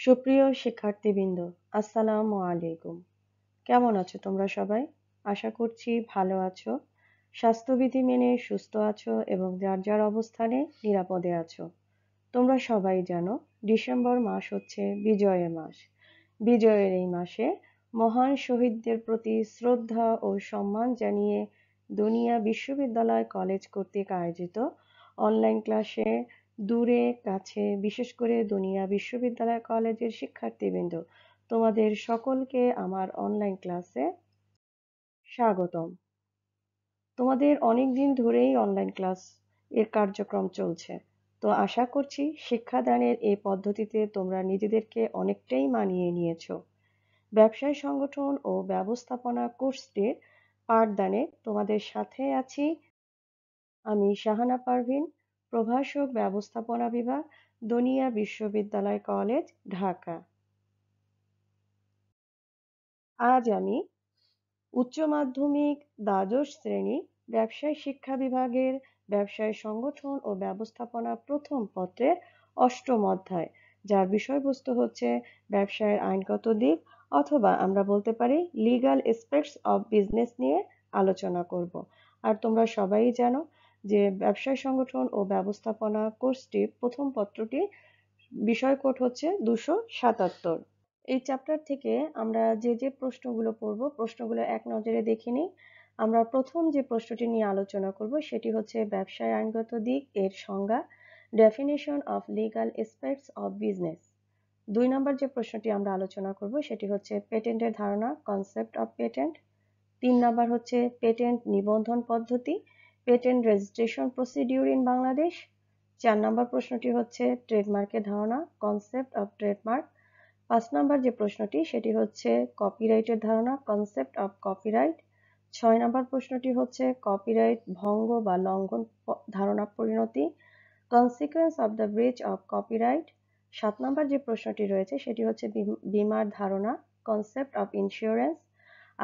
সুপ্রিয় শিক্ষার্থীবৃন্দ, আসসালামু আলাইকুম। কেমন আছো তোমরা সবাই? আশা করছি ভালো আছো, স্বাস্থ্যবিধি মেনে সুস্থ আছো এবং যার যার অবস্থানে নিরাপদে আছো। তোমরা সবাই জানো ডিসেম্বর মাস হচ্ছে বিজয়ের মাস। বিজয়ের এই মাসে মহান শহীদদের প্রতি শ্রদ্ধা ও সম্মান জানিয়ে দুনিয়া বিশ্ববিদ্যালয় কলেজ কর্তৃক আয়োজিত অনলাইন ক্লাসে দূরে কাছে বিশেষ করে দুনিয়া বিশ্ববিদ্যালয় কলেজের শিক্ষার্থীবৃন্দ, তোমাদের সকলকে আমার অনলাইন ক্লাসে স্বাগতম। তোমাদের অনেক দিন ধরেই অনলাইন ক্লাস এর কার্যক্রম চলছে, তো আশা করছি শিক্ষাদানের এই পদ্ধতিতে তোমরা নিজেদেরকে অনেকটাই মানিয়ে নিয়েছো। ব্যবসায় সংগঠন ও ব্যবস্থাপনা কোর্সটির পাঠদানে তোমাদের সাথে আছি আমি শাহানা পারভীন, প্রভাষক ব্যবস্থাপনা বিভাগ, দনিয়া বিশ্ববিদ্যালয় কলেজ, ঢাকা। আজ আমি উচ্চ মাধ্যমিক দ্বাদশ শ্রেণী ব্যবসায় শিক্ষা বিভাগের ব্যবসায় সংগঠন ও ব্যবস্থাপনা প্রথম পত্রের অষ্টম অধ্যায়, যার বিষয়বস্তু হচ্ছে ব্যবসায়ের আইনগত দিক অথবা আমরা বলতে পারি লিগ্যাল এসপেক্টস অফ বিজনেস নিয়ে আলোচনা করব। আর তোমরা সবাই জানো যে ব্যবসায় সংগঠন ও ব্যবস্থাপনা কোর্সটির প্রথম পত্রটি বিষয় কোড হচ্ছে 277। এই চ্যাপ্টার থেকে আমরা যে প্রশ্নগুলো পড়ব, প্রশ্নগুলো এক নজরে দেখে নিই। আমরা প্রথম যে প্রশ্নটি নিয়ে আলোচনা করব সেটি হচ্ছে ব্যবসায় আইনগত দিক এর সংজ্ঞা, definition of legal এসপেক্টস of business. 2 নম্বর যে প্রশ্নটি আমরা আলোচনা করব সেটি হচ্ছে পেটেন্টের ধারণা, কনসেপ্ট অফ পেটেন্ট। 3 নম্বর হচ্ছে পেটেন্ট নিবন্ধন পদ্ধতি, patent registration procedure in Bangladesh. 4 নম্বর প্রশ্নটি হচ্ছে ট্রেডমার্কের ধারণা, কনসেপ্ট অফ ট্রেডমার্ক। 5 নম্বর যে প্রশ্নটি সেটি হচ্ছে কপিরাইটের ধারণা, কনসেপ্ট অফ কপিরাইট। 6 নম্বর প্রশ্নটি হচ্ছে কপিরাইট ভঙ্গ বা লঙ্ঘন ধারণা পরিণতি, consequence of the breach of copyright. 7 নম্বর যে প্রশ্নটি রয়েছে সেটি হচ্ছে বীমার ধারণা, কনসেপ্ট অফ ইন্স্যুরেন্স।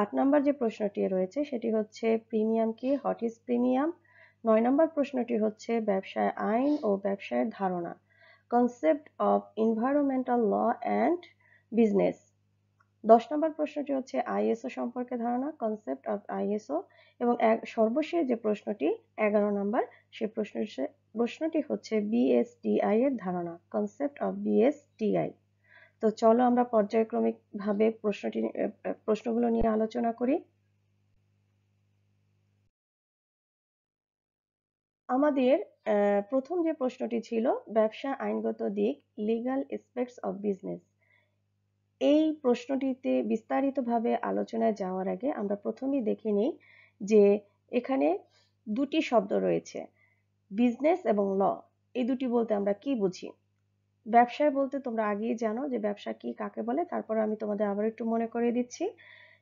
8 নম্বর যে প্রশ্নটি রয়েছে সেটি হচ্ছে প্রিমিয়াম কি, হোয়াট ইজ প্রিমিয়াম। 9 নম্বর প্রশ্নটি হচ্ছে ব্যবসায় আইন ও ব্যবসায়ের ধারণা, concept of environmental law and business. 10 নম্বর প্রশ্নটি হচ্ছে আইএসও সম্পর্কে ধারণা, কনসেপ্ট অফ আইএসও। এবং সর্বশেষ যে প্রশ্নটি 11 নম্বর, সেই প্রশ্নটি হচ্ছে বিএসটিআই এর ধারণা, কনসেপ্ট অফ বিএসটিআই। তো চলো আমরা পর্যায়ক্রমিক ভাবে প্রশ্নগুলো নিয়ে আলোচনা করি। আমাদের প্রথম যে প্রশ্নটি ছিল ব্যবসা আইনগত দিক, লিগ্যাল এসপেক্টস অফ বিজনেস। এই প্রশ্নটিতে বিস্তারিতভাবে আলোচনায় যাওয়ার আগে আমরা প্রথমেই দেখে নিই যে এখানে দুটি শব্দ রয়েছে, বিজনেস এবং ল। এই দুটি বলতে আমরা কি বুঝি? ব্যবসায় বলতে তোমরা আগেই জানো যে ব্যবসা কি, কাকে বলে, তারপর আমি তোমাদের আবার একটু মনে করিয়ে দিচ্ছি।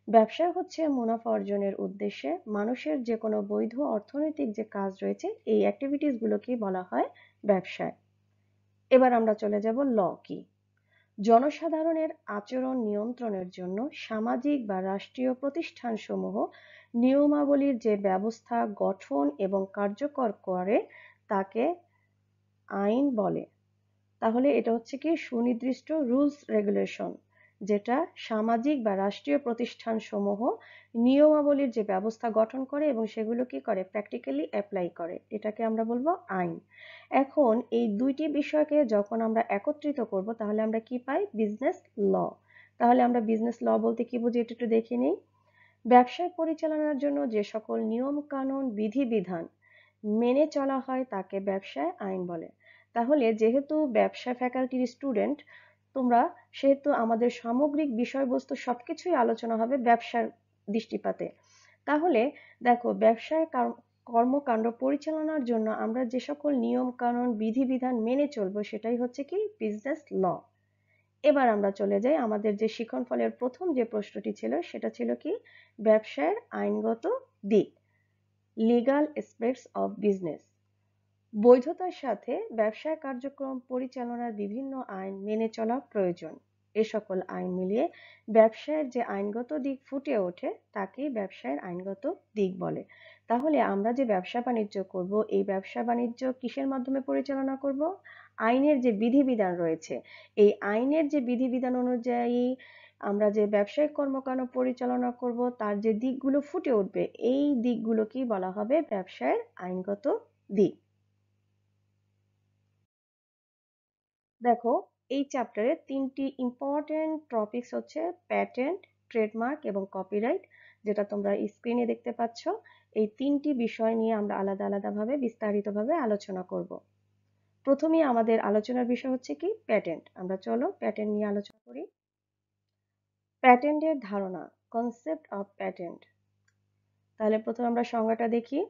ব্যবসা হচ্ছে মুনাফা অর্জনের উদ্দেশ্যে মানুষের যে কোনো বৈধ অর্থনৈতিক যে কাজ রয়েছে এই অ্যাক্টিভিটিস গুলোকেই বলা হয় ব্যবসায়। এবার আমরা চলে যাব ল কি। জনসাধারণের আচরণ নিয়ন্ত্রণের জন্য সামাজিক বা রাষ্ট্রীয় প্রতিষ্ঠানসমূহ নিয়মাবলীর যে ব্যবস্থা গঠন এবং কার্যকর করে তাকে আইন বলে। তাহলে এটা হচ্ছে কি সুনির্দিষ্ট রুলস রেগুলেশন, যেটা সামাজিক বা রাষ্ট্রীয় প্রতিষ্ঠানসমূহ নিয়মাবলীর যে ব্যবস্থা গঠন করে এবং সেগুলো কি করে প্র্যাকটিক্যালি অ্যাপ্লাই করে, এটাকে আমরা বলবো আইন। এখন এই দুইটি বিষয়কে যখন আমরা একত্রিত করব তাহলে আমরা কি পাই? বিজনেস ল। তাহলে আমরা বিজনেস ল বলতে কি বুঝি এটা একটু দেখে নিই। ব্যবসায় পরিচালনার জন্য যে সকল নিয়ম কানুন বিধিবিধান মেনে চলা হয় তাকে ব্যবসায় আইন বলে। তাহলে যেহেতু ব্যবসা ফ্যাকাল্টির স্টুডেন্ট তোমরা, সেহেতু আমাদের সামগ্রিক বিষয়বস্তু সবকিছুই আলোচনা হবে ব্যবসার দৃষ্টিপাতে। তাহলে দেখো, ব্যবসায় কর্মকাণ্ড পরিচালনার জন্য আমরা যে সকল নিয়ম কানুন বিধিবিধান মেনে চলবো সেটাই হচ্ছে কি বিজনেস ল। এবার আমরা চলে যাই আমাদের যে শিক্ষণফলের প্রথম যে প্রশ্নটি ছিল সেটা ছিল কি ব্যবসায়ের আইনগত দিক, লিগ্যাল এসপেক্টস অফ বিজনেস। বৈধতার সাথে ব্যবসায় কার্যক্রম পরিচালনার বিভিন্ন আইন মেনে চলা প্রয়োজন। এ সকল আইন মিলিয়ে ব্যবসায়ের যে আইনগত দিক ফুটে ওঠে তাকেই ব্যবসায়ের আইনগত দিক বলে। তাহলে আমরা যে ব্যবসা বাণিজ্য করব, এই ব্যবসা বাণিজ্য কিসের মাধ্যমে পরিচালনা করব? আইনের যে বিধিবিধান রয়েছে, এই আইনের যে বিধিবিধান অনুযায়ী আমরা যে ব্যবসায়িক কর্মকাণ্ড পরিচালনা করব, তার যে দিকগুলো ফুটে উঠবে, এই দিকগুলোকেই বলা হবে ব্যবসায়ের আইনগত দিক। দেখো, এই চ্যাপ্টারে 3টি ইম্পর্টেন্ট টপিকস হচ্ছে প্যাটেন্ট, ট্রেডমার্ক এবং কপিরাইট, যেটা তোমরা স্ক্রিনে দেখতে পাচ্ছ। এই 3টি বিষয় নিয়ে আমরা আলাদা আলাদাভাবে বিস্তারিতভাবে আলোচনা করব। প্রথমেই আমাদের আলোচনার বিষয় হচ্ছে কি? প্যাটেন্ট। আমরা চলো প্যাটেন্ট নিয়ে আলোচনা করি। প্যাটেন্টের ধারণা, কনসেপ্ট অফ প্যাটেন্ট। তাহলে প্রথমে আমরা সংজ্ঞাটা দেখি।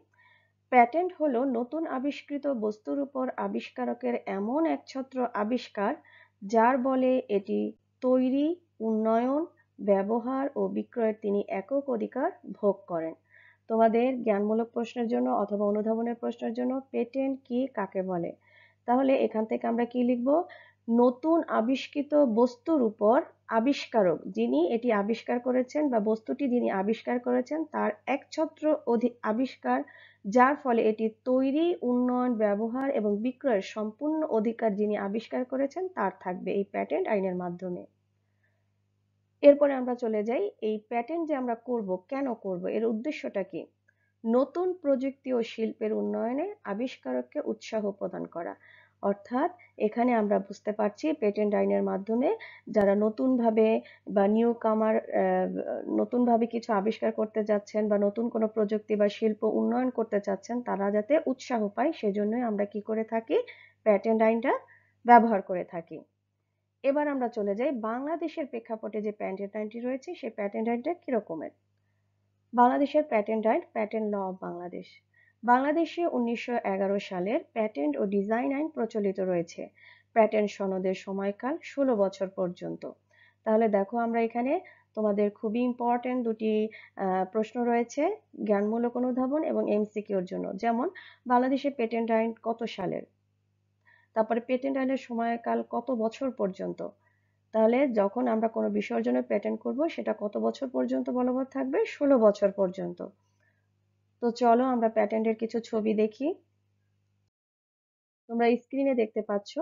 প্যাটেন্ট হলো নতুন আবিষ্কৃত বস্তুর উপর আবিষ্কারকের এমন একছত্র আবিষ্কার যার বলে এটি তৈরি, উন্নয়ন, ব্যবহার ও বিক্রয়ের তিনি একক অধিকার ভোগ করেন। তোমাদের জ্ঞানমূলক প্রশ্নের জন্য অথবা অনুধাবনের প্রশ্নের জন্য পেটেন্ট কি, কাকে বলে? তাহলে এখান থেকে আমরা কি লিখব? নতুন আবিষ্কৃত বস্তুর উপর আবিষ্কারক যিনি এটি আবিষ্কার করেছেন বা বস্তুটি যিনি আবিষ্কার করেছেন তার একছত্র আবিষ্কার যার ফলে এটি তৈরি, উন্নয়ন, ব্যবহার এবং বিক্রয়ের সম্পূর্ণ অধিকার যিনি আবিষ্কার করেছেন তার থাকবে এই প্যাটেন্ট আইনের মাধ্যমে। এরপরে আমরা চলে যাই, এই প্যাটেন্ট যে আমরা করব, কেন করব, এর উদ্দেশ্যটা কি? নতুন প্রযুক্তি ও শিল্পের উন্নয়নে আবিষ্কারককে উৎসাহ প্রদান করা। অর্থাৎ এখানে আমরা বুঝতে পারছি পেটেন্ট আইনের মাধ্যমে যারা নতুনভাবে বা নিউ কামার নতুনভাবে কিছু আবিষ্কার করতে যাচ্ছেন বা নতুন কোনো প্রযুক্তি বা শিল্প উন্নয়ন করতে চাচ্ছেন, তারা যাতে উৎসাহ পায় সেজন্যই আমরা কি করে থাকি? প্যাটেন্ট আইনটা ব্যবহার করে থাকি। এবার আমরা চলে যাই বাংলাদেশের প্রেক্ষাপটে যে প্যাটেন্ট আইনটি রয়েছে, সেই প্যাটেন্ট আইনটা কিরকমের। বাংলাদেশের প্যাটেন্ট আইন, প্যাটেন্ট ল অফ বাংলাদেশ। বাংলাদেশে 1911 সালের প্যাটেন্ট ও ডিজাইন আইন প্রচলিত রয়েছে। প্যাটেন্ট সনদের সময়কাল 16 বছর পর্যন্ত। তাহলে দেখো, আমরা এখানে তোমাদের খুবই ইম্পর্টেন্ট দুটি প্রশ্ন রয়েছে, জ্ঞানমূলক অনুধাবন এবং এমসিকিউর জন্য। যেমন বাংলাদেশের পেটেন্ট আইন কত সালের, তারপরে পেটেন্ট আইনের সময়কাল কত বছর পর্যন্ত। তাহলে যখন আমরা কোনো বিষয়ের জন্য প্যাটেন্ট করব, সেটা কত বছর পর্যন্ত বলবৎ থাকবে? 16 বছর পর্যন্ত। তো চলো আমরা প্যাটেন্টের কিছু ছবি দেখি। তোমরা স্ক্রিনে দেখতে পাচ্ছ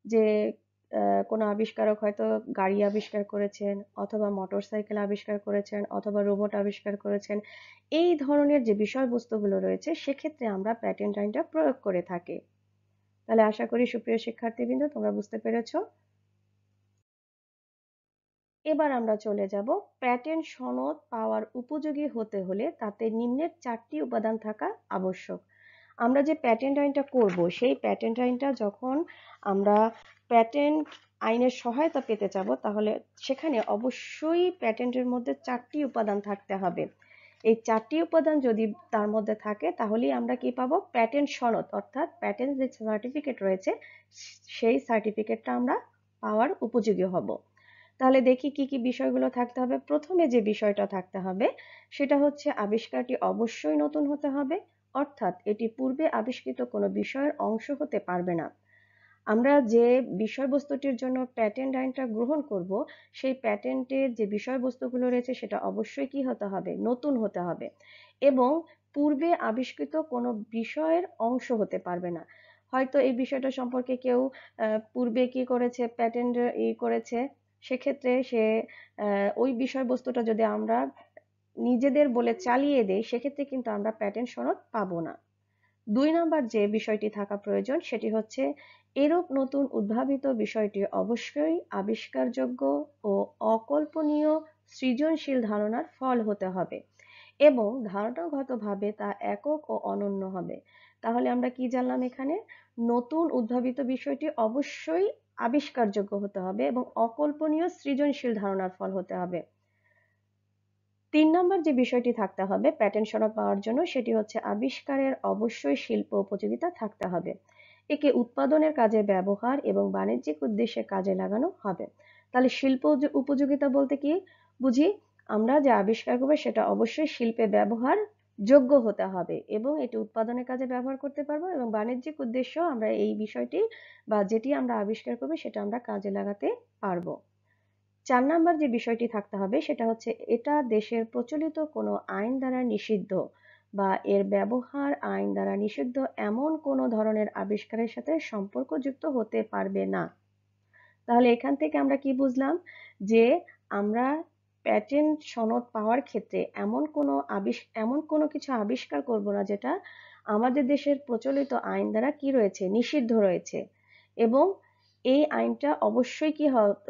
যে কোনো আবিষ্কারক হয়তো গাড়ি আবিষ্কার করেছেন, অথবা মোটরসাইকেল আবিষ্কার করেছেন, অথবা রোবট আবিষ্কার করেছেন। এই ধরনের যে বিষয়বস্তুগুলো রয়েছে, সেক্ষেত্রে আমরা প্যাটেন্ট আইনটা প্রয়োগ করে থাকি। তাহলে আশা করি সুপ্রিয় শিক্ষার্থীবৃন্দ তোমরা বুঝতে পেরেছো। এবার আমরা চলে যাব, প্যাটেন্ট সনদ পাওয়ার উপযোগী হতে হলে তাতে নিম্নের 4টি উপাদান থাকা আবশ্যক। আমরা যে প্যাটেন্ট আইনটা করব, সেই প্যাটেন্ট আইনটা যখন আমরা প্যাটেন্ট আইনের সহায়তা পেতে যাব, তাহলে সেখানে অবশ্যই প্যাটেন্টের মধ্যে 4টি উপাদান থাকতে হবে। এই 4টি উপাদান যদি তার মধ্যে থাকে, তাহলেই আমরা কি পাবো? প্যাটেন্ট সনদ, অর্থাৎ প্যাটেন্ট যে সার্টিফিকেট রয়েছে, সেই সার্টিফিকেটটা আমরা পাওয়ার উপযোগী হব। তাহলে দেখি কি কি বিষয়গুলো থাকতে হবে। প্রথমে যে বিষয়টা থাকতে হবে সেটা হচ্ছে আবিষ্কারটি অবশ্যই নতুন হতে হবে, অর্থাৎ এটি পূর্বে আবিষ্কৃত কোনো বিষয়ের অংশ হতে পারবে না। আমরা যে বিষয়বস্তুটির জন্য প্যাটেন্ট আইনটা গ্রহণ করব, সেই প্যাটেন্টের যে বিষয়বস্তুগুলো রয়েছে সেটা অবশ্যই কি হতে হবে? নতুন হতে হবে, এবং পূর্বে আবিষ্কৃত কোনো বিষয়ের অংশ হতে পারবে না। হয়তো এই বিষয়টা সম্পর্কে কেউ পূর্বে কি করেছে, প্যাটেন্ট করেছে, সেক্ষেত্রে সে ওই বিষয়বস্তুটা যদি আমরা নিজেদের বলে চালিয়ে দেই, সেক্ষেত্রে কিন্তু আমরা প্যাটেন্ট সনদ পাবো না। 2 নাম্বার যে বিষয়টি থাকা প্রয়োজন সেটি হচ্ছে এরূপ নতুন উদ্ভাবিত বিষয়টি অবশ্যই আবিষ্কারযোগ্য ও অকল্পনীয় সৃজনশীল ধারণার ফল হতে হবে এবং ধারণাগতভাবে তা একক ও অনন্য হবে। তাহলে আমরা কি জানলাম এখানে? নতুন উদ্ভাবিত বিষয়টি অবশ্যই আবিষ্কারযোগ্য হতে হবে এবং অকল্পনীয় সৃজনশীল ধারণার ফল হতে হবে। 3 নম্বর যে বিষয়টি থাকতে হবে প্যাটেন্ট সনদ পাওয়ার জন্য, সেটি হচ্ছে আবিষ্কারের অবশ্যই শিল্প উপযোগিতা থাকতে হবে। একে উৎপাদনের কাজে ব্যবহার এবং বাণিজ্যিক উদ্দেশ্যে কাজে লাগানো হবে। তাহলে শিল্প উপযোগিতা বলতে কি বুঝি? আমরা যে আবিষ্কার করবো সেটা অবশ্যই শিল্পে ব্যবহার যোগ্য হতে হবে এবং এটি উৎপাদনের কাজে ব্যবহার করতে পারবো, এবং বাণিজ্যিক উদ্দেশ্য আমরা এই বিষয়টি বা যেটি আমরা আবিষ্কার করবো সেটা আমরা কাজে লাগাতে পারবো। 4 নাম্বার যে বিষয়টি থাকতে হবে সেটা হচ্ছে এটা দেশের প্রচলিত কোনো আইন দ্বারা নিষিদ্ধ বা এর ব্যবহার আইন দ্বারা নিষিদ্ধ এমন কোনো ধরনের আবিষ্কারের সাথে সম্পর্কযুক্ত হতে পারবে না। তাহলে এখান থেকে আমরা কি বুঝলাম যে আমরা প্যাটেন্ট সনদ পাওয়ার ক্ষেত্রে এমন কোনো কিছু আবিষ্কার করব না যেটা আমাদের দেশের প্রচলিত আইন দ্বারা কি রয়েছে, নিষিদ্ধ রয়েছে। এবং এই আইনটা অবশ্যই কি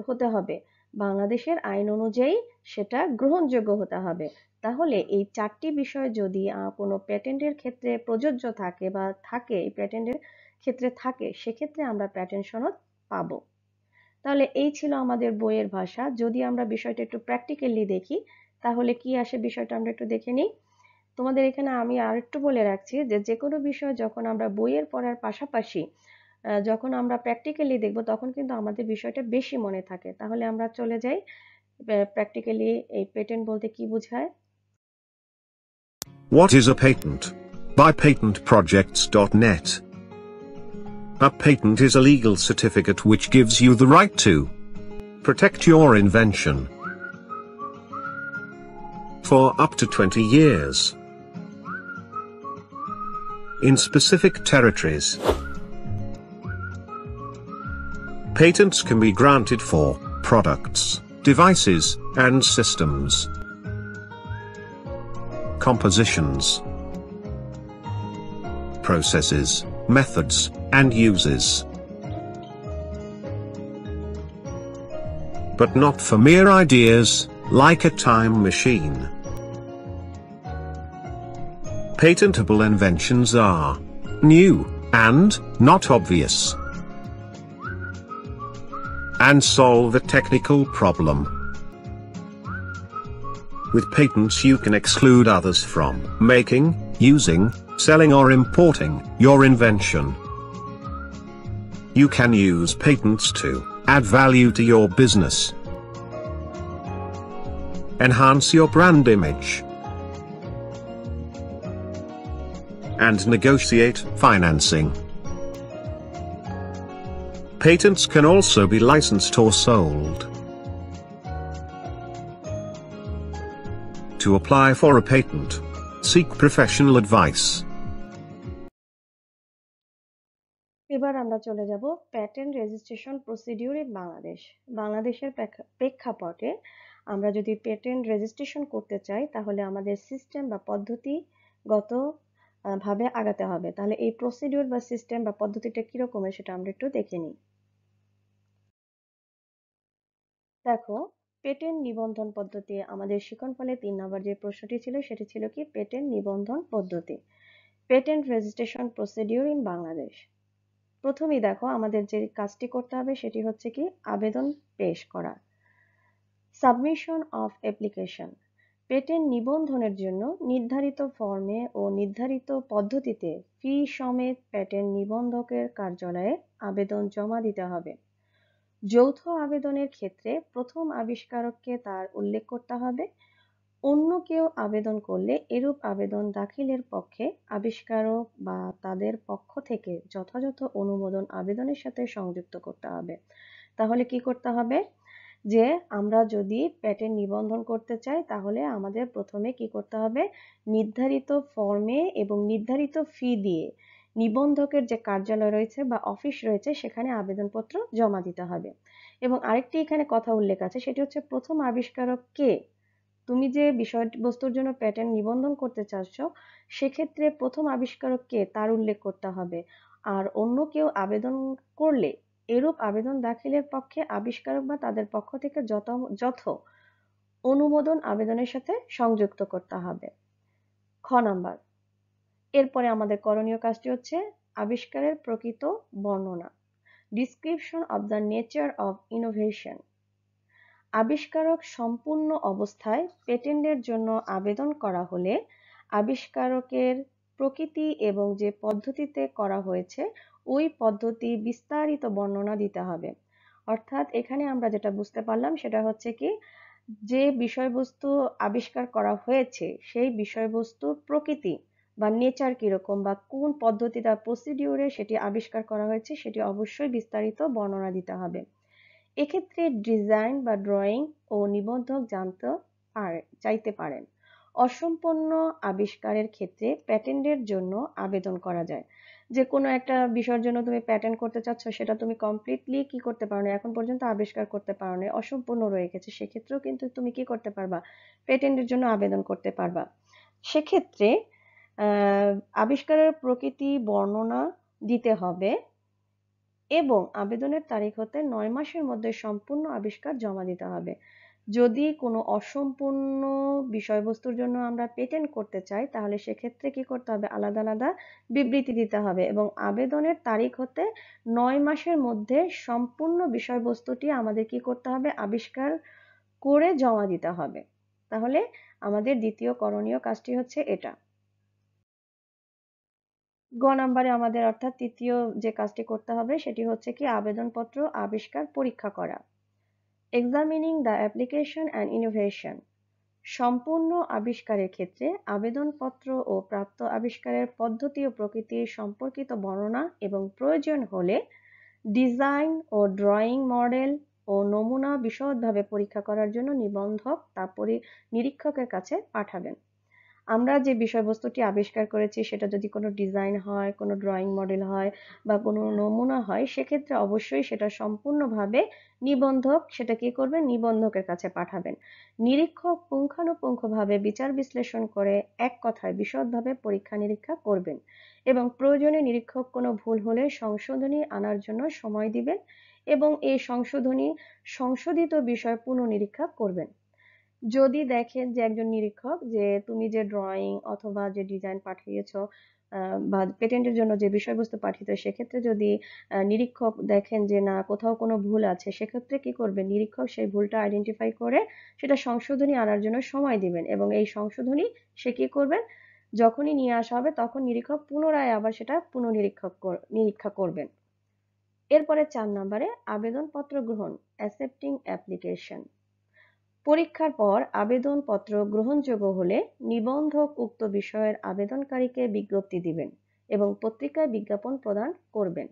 হতে হবে, বাংলাদেশের আইন অনুযায়ী সেটা গ্রহণযোগ্য হতে হবে। তাহলে এই 4টি বিষয় যদি কোনো প্যাটেন্টের ক্ষেত্রে প্রযোজ্য থাকে বা থাকে, এই প্যাটেন্টের ক্ষেত্রে থাকে, সেক্ষেত্রে আমরা প্যাটেন্ট সনদ পাবো। তাহলে এই ছিল আমাদের বইয়ের ভাষা। যদি আমরা বিষয়টা একটু প্র্যাকটিক্যালি দেখি তাহলে কি আসে বিষয়টা আমরা একটু দেখে নিই। তোমাদের এখানে আমি আরেকটু বলে রাখছি যে কোনো বিষয় যখন আমরা বইয়ের পড়ার পাশাপাশি যখন আমরা প্র্যাকটিক্যালি দেখব তখন কিন্তু আমাদের বিষয়টা বেশি মনে থাকে। তাহলে আমরা চলে যাই প্র্যাকটিক্যালি এই পেটেন্ট বলতে কি বোঝায়। What is a patent? By patentprojects.net. A patent is a legal certificate which gives you the right to protect your invention for up to 20 years in specific territories. Patents can be granted for products, devices, and systems, compositions, processes, methods, and uses, but not for mere ideas, like a time machine. Patentable inventions are new and not obvious, and solve a technical problem. With patents you can exclude others from making, using, selling or importing your invention. You can use patents to add value to your business, enhance your brand image, and negotiate financing. Patents can also be licensed or sold. To apply for a patent, seek professional advice. এবার আমরা চলে যাব patent registration procedure in Bangladesh. বাংলাদেশের প্রেক্ষাপটে আমরা যদি patent registration করতে চাই তাহলে আমাদের সিস্টেম বা পদ্ধতিগত ভাবে আগাতে হবে। তাহলে এই প্রসিডিউর বা সিস্টেম বা পদ্ধতিটা কিরকমের সেটা আমরা একটু দেখে নিই। দেখো, পেটেন্ট নিবন্ধন পদ্ধতি আমাদের শিক্ষণফলে 3 নম্বর যে প্রশ্নটি ছিল সেটি ছিল কি পেটেন্ট নিবন্ধন পদ্ধতি, patent registration procedure in Bangladesh. প্রথমেই দেখো আমাদের যে কাজটি করতে হবে সেটি হচ্ছে কি আবেদন পেশ করা, সাবমিশন অফ অ্যাপ্লিকেশন। পেটেন্ট নিবন্ধনের জন্য নির্ধারিত ফর্মে ও নির্ধারিত পদ্ধতিতে ফি সমেত পেটেন্ট নিবন্ধকের কার্যালয়ে আবেদন জমা দিতে হবে। যৌথ আবেদনের ক্ষেত্রে প্রথম আবিষ্কারককে তার উল্লেখ করতে হবে। অন্য কেউ আবেদন করলে এরূপ আবেদন দাখিলের পক্ষে আবিষ্কারক বা তাদের পক্ষ থেকে যথাযথ অনুমোদন আবেদনের সাথে সংযুক্ত করতে হবে। তাহলে কি করতে হবে, যে আমরা যদি প্যাটেন্ট নিবন্ধন করতে চাই তাহলে আমাদের প্রথমে কি করতে হবে, নির্ধারিত ফর্মে এবং নির্ধারিত ফি দিয়ে নিবন্ধকের যে কার্যালয় রয়েছে বা অফিস রয়েছে সেখানে আবেদনপত্র জমা দিতে হবে। এবং আরেকটি এখানে কথা উল্লেখ আছে, সেটি হচ্ছে প্রথম আবিষ্কারক কে। তুমি যে বিষয়বস্তুর জন্য প্যাটেন্ট নিবন্ধন করতে চাচ্ছ সেক্ষেত্রে প্রথম আবিষ্কারক কে তার উল্লেখ করতে হবে। আর অন্য কেউ আবেদন করলে এরূপ আবেদন দাখিলের পক্ষে আবিষ্কারক বা তাদের পক্ষ থেকে যথ অনুমোদন আবেদনের সাথে সংযুক্ত করতে হবে। খ নাম্বার, এরপরে আমাদের করণীয় কাজটি হচ্ছে আবিষ্কারের প্রকৃত বর্ণনা, description of the nature of innovation. আবিষ্কারক সম্পূর্ণ অবস্থায় পেটেন্টের জন্য আবেদন করা হলে আবিষ্কারকের প্রকৃতি এবং যে পদ্ধতিতে করা হয়েছে ওই পদ্ধতি বিস্তারিত বর্ণনা দিতে হবে। অর্থাৎ এখানে আমরা যেটা বুঝতে পারলাম সেটা হচ্ছে কি, যে বিষয়বস্তু আবিষ্কার করা হয়েছে সেই বিষয়বস্তুর প্রকৃতি বা নেচার কিরকম বা কোন পদ্ধতি বা প্রসিডিউরে সেটি আবিষ্কার করা হয়েছে সেটি অবশ্যই বিস্তারিত বর্ণনা দিতে হবে। এক্ষেত্রে ডিজাইন বা ড্রয়িং ও নিবন্ধক চাইতে পারেন। অসম্পূর্ণ আবিষ্কারের ক্ষেত্রে প্যাটেন্টের জন্য আবেদন করা যায়। যে কোনো একটা বিষয়ের জন্য তুমি প্যাটেন্ট করতে চাচ্ছ, সেটা তুমি কমপ্লিটলি কি করতে পারো না, এখন পর্যন্ত আবিষ্কার করতে পারো না, অসম্পূর্ণ রয়ে গেছে, সেক্ষেত্রেও কিন্তু তুমি কি করতে পারবা, প্যাটেন্টের জন্য আবেদন করতে পারবা। সেক্ষেত্রে আবিষ্কারের প্রকৃতি বর্ণনা দিতে হবে এবং আবেদনের তারিখ হতে 9 মাসের মধ্যে সম্পূর্ণ আবিষ্কার জমা দিতে হবে। যদি কোনো অসম্পূর্ণ বিষয়বস্তুর জন্য আমরা পেটেন্ট করতে চাই, তাহলে সেক্ষেত্রে কি করতে হবে, আলাদা আলাদা বিবৃতি দিতে হবে এবং আবেদনের তারিখ হতে 9 মাসের মধ্যে সম্পূর্ণ বিষয়বস্তুটি আমাদের কি করতে হবে, আবিষ্কার করে জমা দিতে হবে। তাহলে আমাদের দ্বিতীয় করণীয় কাজটি হচ্ছে এটা। গ নাম্বারে আমাদের অর্থাৎ তৃতীয় যে কাজটি করতে হবে সেটি হচ্ছে কি, আবেদনপত্র আবিষ্কার পরীক্ষা করা। Examining the application and innovation. সম্পূর্ণ আবিষ্কারের ক্ষেত্রে আবেদনপত্র ও প্রাপ্ত আবিষ্কারের পদ্ধতি ও প্রকৃতি সম্পর্কিত বর্ণনা এবং প্রয়োজন হলে ডিজাইন ও ড্রয়িং মডেল ও নমুনা বিশদভাবে পরীক্ষা করার জন্য নিবন্ধক তা নিরীক্ষকের কাছে পাঠাবেন। আমরা যে বিষয়বস্তুটি আবিষ্কার করেছি সেটা যদি কোনো ডিজাইন হয়, কোনো ড্রয়িং মডেল হয় বা কোনো নমুনা হয়, সেক্ষেত্রে অবশ্যই সেটা সম্পূর্ণভাবে নিবন্ধক সেটা কি করবেন, নিবন্ধকের কাছে পাঠাবেন। নিরীক্ষক পুঙ্খানুপুঙ্খভাবে বিচার বিশ্লেষণ করে এক কথায় বিশদভাবে পরীক্ষা নিরীক্ষা করবেন এবং প্রয়োজনে নিরীক্ষক কোনো ভুল হলে সংশোধনী আনার জন্য সময় দিবেন এবং এই সংশোধিত বিষয় পুনঃনিরীক্ষা করবেন। যদি দেখেন যে একজন নিরীক্ষক যে তুমি যে ড্রয়িং অথবা যে ডিজাইন পাঠিয়েছো বা পেটেন্টের জন্য যে বিষয়বস্তু পাঠিয়েছো, সেক্ষেত্রে যদি নিরীক্ষক দেখেন যে না কোথাও কোনো ভুল আছে, সেক্ষেত্রে কি করবে, নিরীক্ষক সেই ভুলটা আইডেন্টিফাই করে সেটা সংশোধনী আনার জন্য সময় দিবেন এবং এই সংশোধনী সে কি করবেন, যখনই নিয়ে আসা হবে তখন নিরীক্ষক পুনরায় আবার সেটা নিরীক্ষা করবেন। এরপরে 4 নম্বরে আবেদনপত্র গ্রহণ, অ্যাকসেপ্টিং অ্যাপ্লিকেশন। পরীক্ষার পর আবেদনপত্র গ্রহণযোগ্য হলে নিবন্ধক উক্ত বিষয়ের আবেদনকারীকে বিজ্ঞপ্তি দিবেন এবং পত্রিকায় বিজ্ঞাপন প্রদান করবেন।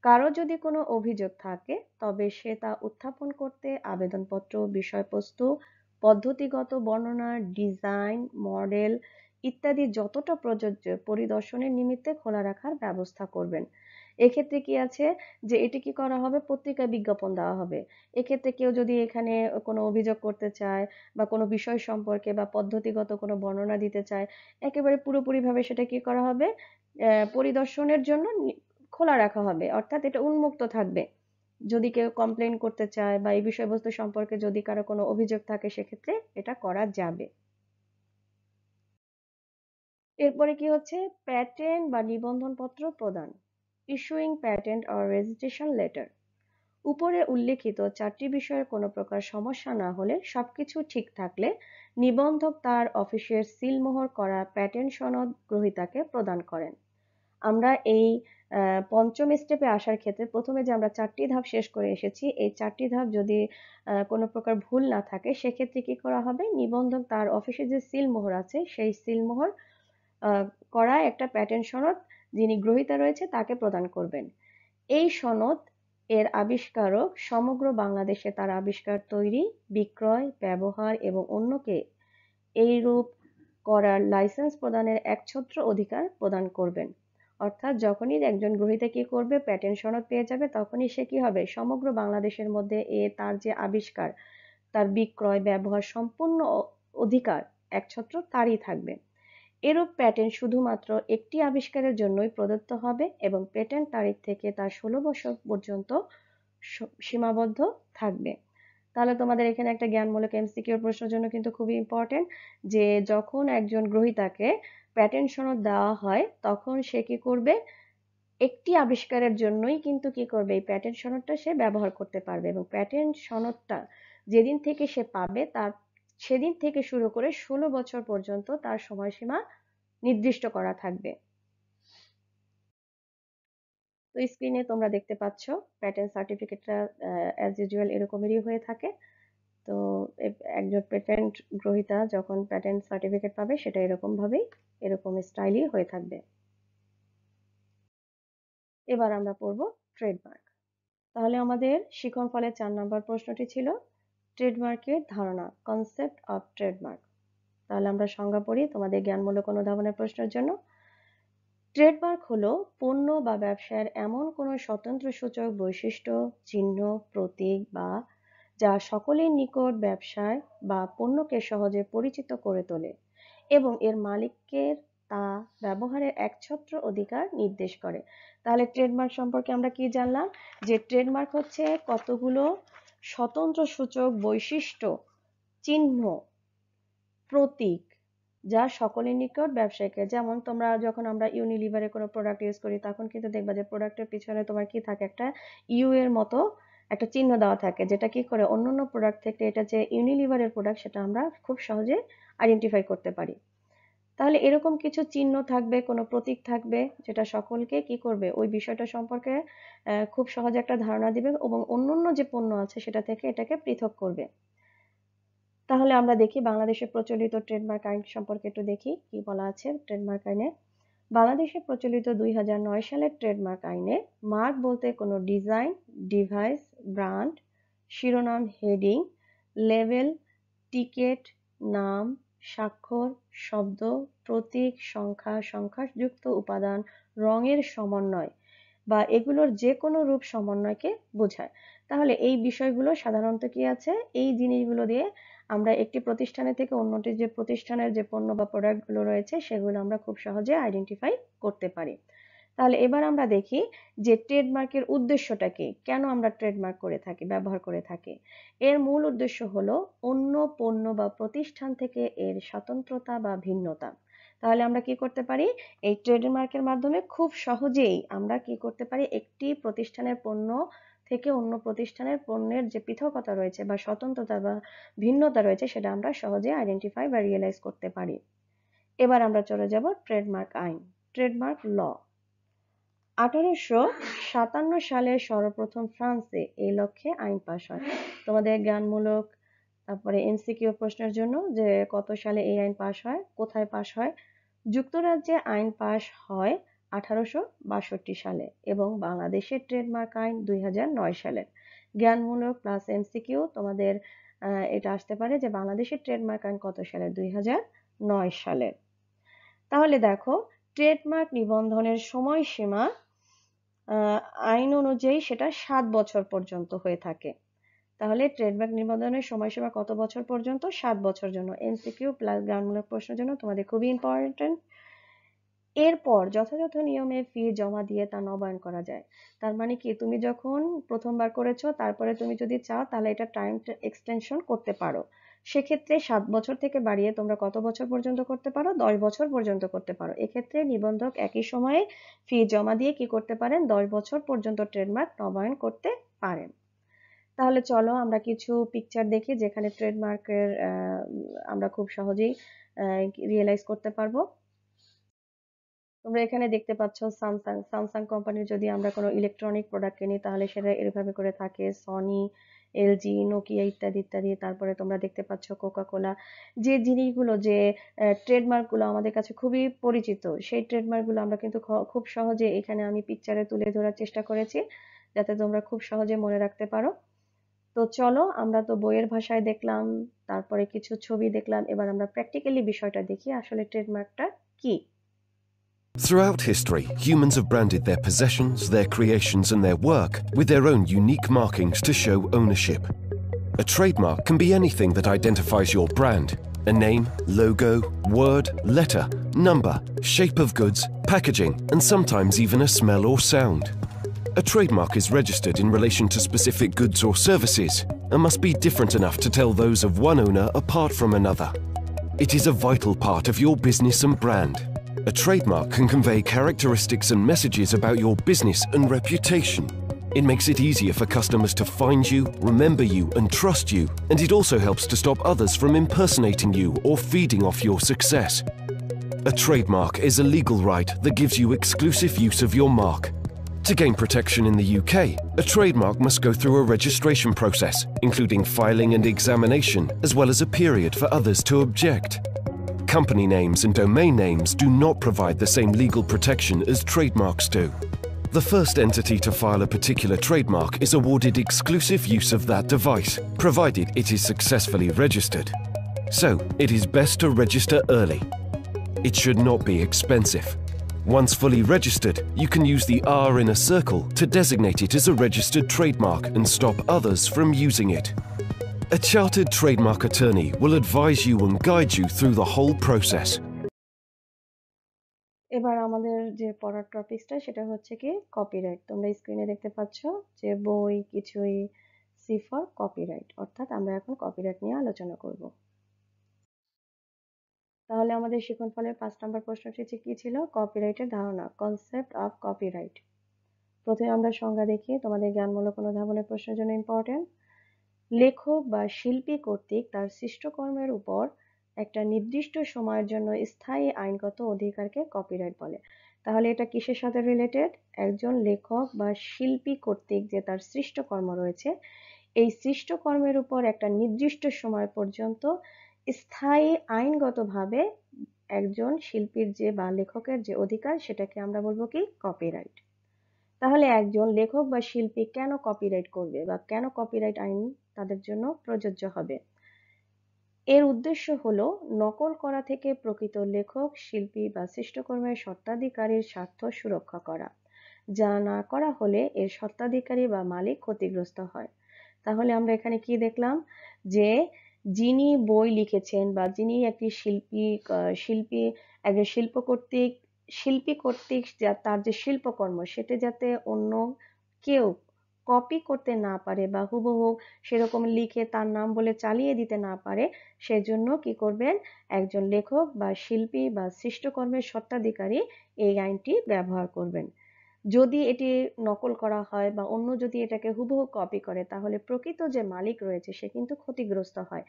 কারো যদি কোনো অভিযোগ থাকে তবে সে তা উত্থাপন করতে আবেদনপত্র, বিষয়বস্তু, পদ্ধতিগত বর্ণনা, ডিজাইন, মডেল ইত্যাদি যতটা প্রযোজ্য পরিদর্শনের নিমিত্তে খোলা রাখার ব্যবস্থা করবেন। এক্ষেত্রে কি আছে যে এটি কি করা হবে, পত্রিকায় বিজ্ঞাপন দেওয়া হবে। এক্ষেত্রে কেউ যদি এখানে কোনো অভিযোগ করতে চায় বা কোনো বিষয় সম্পর্কে বা পদ্ধতিগত কোনো বর্ণনা দিতে চায়, একেবারে পুরোপুরিভাবে সেটা কি করা হবে, পরিদর্শনের জন্য খোলা রাখা হবে, অর্থাৎ এটা উন্মুক্ত থাকবে। যদি কেউ কমপ্লেন করতে চায় বা এই বিষয়বস্তু সম্পর্কে যদি কারো কোনো অভিযোগ থাকে, সেক্ষেত্রে এটা করা যাবে। এরপরে কি হচ্ছে, প্যাটেন্ট বা নিবন্ধন পত্র প্রদান, issuing patent or registration letter. উপরে উল্লেখিত 4টি বিষয়ের কোনো প্রকার সমস্যা না হলে, সবকিছু ঠিক থাকলে নিবন্ধক তার অফিসের সিলমোহর করা প্যাটেন্ট সনদ গ্রহীতাকে প্রদান করেন। আমরা এই পঞ্চম স্টেপে আসার ক্ষেত্রে প্রথমে যে আমরা 4টি ধাপ শেষ করে এসেছি, এই 4টি ধাপ যদি কোনো প্রকার ভুল না থাকে, সেক্ষেত্রে কি করা হবে, নিবন্ধক তার অফিসে যে সিলমোহর আছে সেই সিলমোহর করা একটা প্যাটেন্ট সনদ যিনি গ্রহীতা রয়েছে তাকে প্রদান করবেন। এই সনদ এর আবিষ্কারক সমগ্র বাংলাদেশে তার আবিষ্কার তৈরি, বিক্রয়, ব্যবহার এবং অন্যকে এইরূপ করার লাইসেন্স প্রদানের একছত্র অধিকার প্রদান করবেন। অর্থাৎ যখনই একজন গ্রহীতা কি করবে, প্যাটেন্ট সনদ পেয়ে যাবে, তখনই সে কি হবে, সমগ্র বাংলাদেশের মধ্যে তার যে আবিষ্কার, তার বিক্রয়, ব্যবহার সম্পূর্ণ অধিকার একছত্র তারই থাকবে। এরূপ প্যাটেন্ট শুধুমাত্র একটি আবিষ্কারের জন্যই প্রদত্ত হবে এবং পেটেন্ট তারিখ থেকে তার 16 বছর পর্যন্ত সীমাবদ্ধ থাকবে। তাহলে তোমাদের এখানে একটা জ্ঞানমূলক এমসিকিউর প্রশ্নের জন্য কিন্তু খুবই ইম্পর্টেন্ট যে যখন একজন গ্রহীতাকে প্যাটেন্ট সনদ দেওয়া হয়, তখন সে কি করবে, একটি আবিষ্কারের জন্যই কিন্তু কি করবে, এই প্যাটেন্ট সনদটা সে ব্যবহার করতে পারবে এবং প্যাটেন্ট সনদটা যেদিন থেকে সে পাবে তার সেদিন থেকে শুরু করে 16 বছর পর্যন্ত তার সময়সীমা নির্দিষ্ট করা থাকবে। তো স্ক্রিনে তোমরা দেখতে পাচ্ছ প্যাটেন্ট সার্টিফিকেটটা অ্যাজ ইউজুয়াল এরকমেরই হয়ে থাকে। তো একজন পেটেন্ট গ্রহীতা যখন প্যাটেন্ট সার্টিফিকেট পাবে, সেটা এরকম ভাবেই এরকম স্টাইলই হয়ে থাকবে। এবার আমরা পড়ব ট্রেডমার্ক। তাহলে আমাদের শিখন ফলের 4 নম্বর প্রশ্নটি ছিল ট্রেডমার্কের ধারণা, কনসেপ্ট অফ ট্রেডমার্ক। তাহলে আমরা সংজ্ঞা পড়ি তোমাদের জ্ঞানমূলক অনুধাবনের প্রশ্নের জন্য। ট্রেডমার্ক হলো পণ্য বা ব্যবসায়ের এমন কোনো স্বতন্ত্র সূচক, বৈশিষ্ট্য, চিহ্ন, প্রতীক বা যা সকলের নিকট ব্যবসায় বা পণ্যকে সহজে পরিচিত করে তোলে এবং এর মালিকের তা ব্যবহারের একছত্র অধিকার নির্দেশ করে। তাহলে ট্রেডমার্ক সম্পর্কে আমরা কি জানলাম, যে ট্রেডমার্ক হচ্ছে কতগুলো স্বতন্ত্র সূচক, বৈশিষ্ট্য, চিহ্ন, প্রতীক যা সকলের নিকট ব্যবসায়ীকে, যেমন তোমরা যখন আমরা ইউনিলিভারের কোনো প্রোডাক্ট ইউজ করি তখন কিন্তু দেখবা যে প্রোডাক্টের পিছনে তোমার কি থাকে, একটা ইউ এর মতো একটা চিহ্ন দেওয়া থাকে, যেটা কি করে অন্যান্য প্রোডাক্ট থেকে এটা যে ইউনিলিভারের প্রোডাক্ট সেটা আমরা খুব সহজে আইডেন্টিফাই করতে পারি। তাহলে এরকম কিছু চিহ্ন থাকবে, কোনো প্রতীক থাকবে যেটা সকলকে কি করবে, ওই বিষয়টা সম্পর্কে খুব সহজে একটা ধারণা দিবে এবং অন্যান্য যে পণ্য আছে সেটা থেকে এটাকে পৃথক করবে। তাহলে আমরা দেখি বাংলাদেশে প্রচলিত ট্রেডমার্ক আইন সম্পর্কে একটু দেখি কি বলা আছে ট্রেডমার্ক আইনে। বাংলাদেশে প্রচলিত 2009 সালের ট্রেডমার্ক আইনে মার্ক বলতে কোনো ডিজাইন, ডিভাইস, ব্র্যান্ড, শিরোনাম, হেডিং, লেবেল, টিকেট, নাম, স্বাক্ষর, শব্দ, প্রতীক, সংখ্যা, সংখ্যাযুক্ত উপাদান, রঙের সমন্বয় বা এগুলোর যে কোনো রূপ সমন্বয়কে বোঝায়। তাহলে এই বিষয়গুলো সাধারণত কি আছে, এই জিনিসগুলো দিয়ে আমরা একটি প্রতিষ্ঠানের থেকে অন্যটি যে প্রতিষ্ঠানের যে পণ্য বা প্রোডাক্টগুলো রয়েছে সেগুলো আমরা খুব সহজে আইডেন্টিফাই করতে পারি। তাহলে এবার আমরা দেখি যে ট্রেডমার্কের উদ্দেশ্যটা কি, কেন আমরা ট্রেডমার্ক করে থাকি, ব্যবহার করে থাকি। এর মূল উদ্দেশ্য হলো অন্য পণ্য বা প্রতিষ্ঠান থেকে এর স্বতন্ত্রতা বা ভিন্নতা। তাহলে আমরা কি করতে পারি, এই ট্রেডমার্কের মাধ্যমে খুব সহজেই আমরা কি করতে পারি, একটি প্রতিষ্ঠানের পণ্য থেকে অন্য প্রতিষ্ঠানের পণ্যের যে পৃথকতা রয়েছে বা স্বতন্ত্রতা বা ভিন্নতা রয়েছে সেটা আমরা সহজে আইডেন্টিফাই বা রিয়েলাইজ করতে পারি। এবার আমরা চলে যাব ট্রেডমার্ক আইন, ট্রেডমার্ক ল। 1857 সালে সর্বপ্রথম ফ্রান্সে এই লক্ষ্যে আইন পাশ হয়। তোমাদের জ্ঞানমূলক তারপরে এমসিকিউ প্রশ্নের জন্য যে কত সালে এই আইন পাশ হয়, কোথায় পাশ হয়। যুক্তরাজ্যে আইন পাশ হয় 1862 সালে এবং বাংলাদেশের ট্রেডমার্ক আইন 2009 সালে। জ্ঞানমূলক প্লাস এমসিকিউ তোমাদের এটা আসতে পারে যে বাংলাদেশের ট্রেডমার্ক আইন কত সালে, 2009 সালে। তাহলে দেখো ট্রেডমার্ক নিবন্ধনের সময়সীমা আইন অনুযায়ী সেটা 7 বছর পর্যন্ত হয়ে থাকে। তাহলে ট্রেডমার্ক নিবন্ধনের সময়সীমা কত বছর পর্যন্ত, 7 বছর জন্য। এমসিকিউ প্লাস জ্ঞানমূলক প্রশ্নের জন্য তোমাদের খুবই ইম্পর্টেন্ট। এরপর যথাযথ নিয়মে ফি জমা দিয়ে তা নবায়ন করা যায়। তার মানে কি, তুমি যখন প্রথমবার করেছো তারপরে তুমি যদি চাও তাহলে এটা টাইম এক্সটেনশন করতে পারো। সেক্ষেত্রে 7 বছর থেকে বাড়িয়ে তোমরা কত বছর পর্যন্ত করতে পারো, 10 বছর পর্যন্ত করতে পারো। এক্ষেত্রে নিবন্ধক একই সময়ে ফি জমা দিয়ে কি করতে পারেন, 10 বছর পর্যন্ত ট্রেডমার্ক নবায়ন করতে পারেন। তাহলে চলো আমরা কিছু পিকচার দেখি যেখানে ট্রেডমার্কের আমরা খুব সহজেই রিয়েলাইজ করতে পারবো। তোমরা এখানে দেখতে পাচ্ছ স্যামসাং কোম্পানির যদি আমরা কোনো ইলেকট্রনিক প্রোডাক্ট কিনি তাহলে সেটা এভাবে করে থাকে, সনি, এলজি, নোকিয়া ইত্যাদি ইত্যাদি। তারপরে তোমরা দেখতে পাচ্ছ কোকাকোলা। যে জিনিসগুলো, যে ট্রেডমার্কগুলো আমাদের কাছে খুবই পরিচিত, সেই ট্রেডমার্কগুলো আমরা কিন্তু খুব সহজে এখানে আমি পিকচারে তুলে ধরার চেষ্টা করেছি যাতে তোমরা খুব সহজে মনে রাখতে পারো। তো চলো আমরা তো বইয়ের ভাষায় দেখলাম, তারপরে কিছু ছবি দেখলাম, এবার আমরা প্র্যাকটিক্যালি বিষয়টা দেখি আসলে ট্রেডমার্কটা কি। Throughout history, humans have branded their possessions, their creations and their work with their own unique markings to show ownership. A trademark can be anything that identifies your brand: a name, logo, word, letter, number, shape of goods, packaging, and sometimes even a smell or sound. A trademark is registered in relation to specific goods or services and must be different enough to tell those of one owner apart from another. It is a vital part of your business and brand. A trademark can convey characteristics and messages about your business and reputation. It makes it easier for customers to find you, remember you, and trust you, and it also helps to stop others from impersonating you or feeding off your success. A trademark is a legal right that gives you exclusive use of your mark. To gain protection in the UK, a trademark must go through a registration process, including filing and examination, as well as a period for others to object. Company names and domain names do not provide the same legal protection as trademarks do. The first entity to file a particular trademark is awarded exclusive use of that device, provided it is successfully registered. So, it is best to register early. It should not be expensive. Once fully registered, you can use the R in a circle to designate it as a registered trademark and stop others from using it. A chartered trademark attorney will advise you and guide you through the whole process. এবার আমাদের যে পড়ার টপিকসটা সেটা হচ্ছে কি copyright. তোমরা স্ক্রিনে দেখতে পাচ্ছ যে বই কিছুই, সি ফর কপিরাইট, অর্থাৎ আমরা এখন কপিরাইট নিয়ে আলোচনা করব। তাহলে আমাদের শিক্ষণফলের 5 নম্বর প্রশ্নটি কি ছিল? কপিরাইটের ধারণা, কনসেপ্ট অফ কপিরাইট। প্রথমে আমরা সংজ্ঞা দেখি, তোমাদের জ্ঞানমূলক অনুধাবনের প্রশ্নের জন্য ইম্পর্টেন্ট। লেখক বা শিল্পী কর্তৃক তার সৃষ্টকর্মের উপর একটা নির্দিষ্ট সময়ের জন্য স্থায়ী আইনগত অধিকারকে কপিরাইট বলে। তাহলে এটা কিসের সাথে রিলেটেড? একজন লেখক বা শিল্পী কর্তৃক যে তার সৃষ্টকর্ম রয়েছে, এই সৃষ্টকর্মের উপর একটা নির্দিষ্ট সময় পর্যন্ত স্থায়ী আইনগতভাবে একজন শিল্পীর যে বা লেখকের যে অধিকার, সেটাকে আমরা বলবো কি কপিরাইট। তাহলে একজন লেখক বা শিল্পী কেন কপিরাইট করবে বা কেন কপিরাইট আইন তাদের জন্য প্রযোজ্য হবে? এর উদ্দেশ্য হলো নকল করা থেকে প্রকৃত লেখক, শিল্পী বা সৃষ্টকর্মের স্বত্বাধিকারীর স্বার্থ সুরক্ষা করা। যা না করা হলে এর স্বত্বাধিকারী বা মালিক ক্ষতিগ্রস্ত হয়। তাহলে আমরা এখানে কি দেখলাম? যে যিনি বই লিখেছেন বা যিনি একটি একজন শিল্পী কর্তৃক তার যে শিল্পকর্ম, সেটা যাতে অন্য কেউ কপি করতে না পারে বা হুবহু সেরকম লিখে তার নাম বলে চালিয়ে দিতে না পারে, সেজন্য কি করবেন? একজন লেখক বা শিল্পী বা সৃষ্টকর্মের স্বত্বাধিকারী এই আইনটি ব্যবহার করবেন। যদি এটি নকল করা হয় বা অন্য যদি এটাকে হুবহু কপি করে, তাহলে প্রকৃত যে মালিক রয়েছে সে কিন্তু ক্ষতিগ্রস্ত হয়।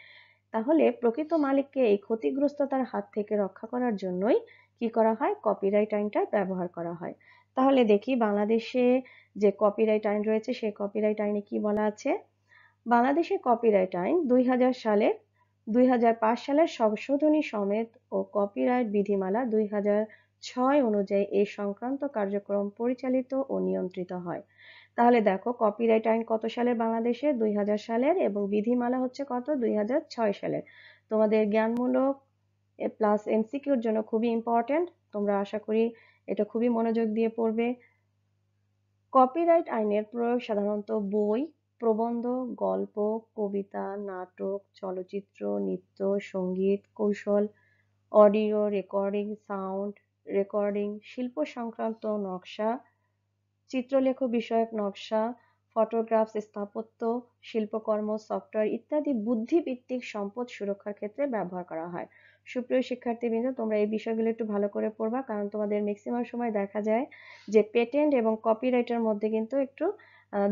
তাহলে প্রকৃত মালিককে এই ক্ষতিগ্রস্ততার হাত থেকে রক্ষা করার জন্যই কি করা হয়? কপিরাইট আইনটা ব্যবহার করা হয়। তাহলে দেখি বাংলাদেশে যে কপিরাইট আইন রয়েছে, সেই কপিরাইট আইনে কি বলা আছে। বাংলাদেশের কপিরাইট আইন 2005 সালের সংশোধনী সমেত ও কপিরাইট বিধিমালা 2006 অনুযায়ী এই সংক্রান্ত কার্যক্রম পরিচালিত ও নিয়ন্ত্রিত হয়। তাহলে দেখো কপিরাইট আইন কত সালের? বাংলাদেশে 2000 সালের, এবং বিধিমালা হচ্ছে কত? 2006 সালের। তোমাদের জ্ঞানমূলক প্লাস এমসিকিউর জন্য খুবই ইম্পর্টেন্ট, তোমরা আশা করি এটা খুবই মনোযোগ দিয়ে পড়বে। কপিরাইট আইনের প্রয়োগ সাধারণত বই, প্রবন্ধ, গল্প, কবিতা, নাটক, চলচ্চিত্র, নৃত্য, সঙ্গীত, কৌশল, অডিও রেকর্ডিং, সাউন্ড রেকর্ডিং, শিল্প সংক্রান্ত নকশা, চিত্রলেখ বিষয়ক নকশা, ফটোগ্রাফস, স্থাপত্য, শিল্পকর্ম, সফটওয়্যার ইত্যাদি বুদ্ধিভিত্তিক সম্পদ সুরক্ষার ক্ষেত্রে ব্যবহার করা হয়। সুপ্রিয় শিক্ষার্থীবৃন্দ, তোমরা এই বিষয়গুলো একটু ভালো করে পড়বা, কারণ তোমাদের ম্যাক্সিমাম সময় দেখা যায় যে পেটেন্ট এবং কপিরাইটের মধ্যে কিন্তু একটু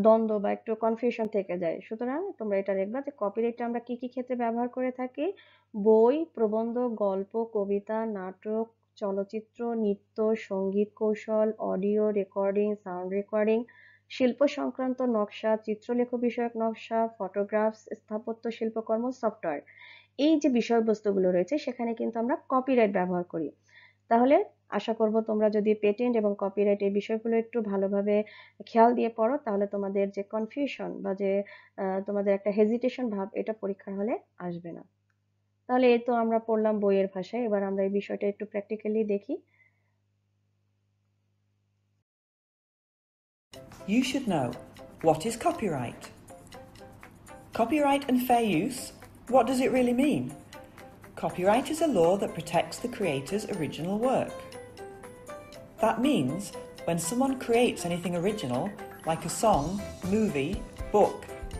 দ্বন্দ্ব বা একটু কনফিউশন থেকে যায়। সুতরাং তোমরা এটা দেখবা যে কপিরাইটটা আমরা কি কি ক্ষেত্রে ব্যবহার করে থাকি। বই, প্রবন্ধ, গল্প, কবিতা, নাটক, চলচ্চিত্র, নৃত্য, সঙ্গীত, কৌশল, অডিও রেকর্ডিং, সাউন্ড রেকর্ডিং, শিল্প সংক্রান্ত নকশা, চিত্রলেখ বিষয়ক নকশা, ফটোগ্রাফস, স্থাপত্য, শিল্পকর্ম, সফটওয়্যার, এই যে বিষয়বস্তুগুলো রয়েছে সেখানে কিন্তু আমরা কপিরাইট ব্যবহার করি। তাহলে আশা করব তোমরা যদি পেটেন্ট এবং কপিরাইট এই বিষয়গুলো একটু ভালোভাবে খেয়াল দিয়ে পড়ো, তাহলে তোমাদের যে কনফিউশন বা যে তোমাদের একটা হেজিটেশন ভাব, এটা পরীক্ষার হলে আসবে না। তাহলে এই তো আমরা পড়লাম বইয়ের ভাষায়, এবার আমরা এই বিষয়টা একটু প্র্যাকটিক্যালি দেখি। You should know, what is copyright? Copyright and fair use, what does it really mean? Copyright is a law that protects the creator's original work. That means when someone creates anything original, like a song, movie, book,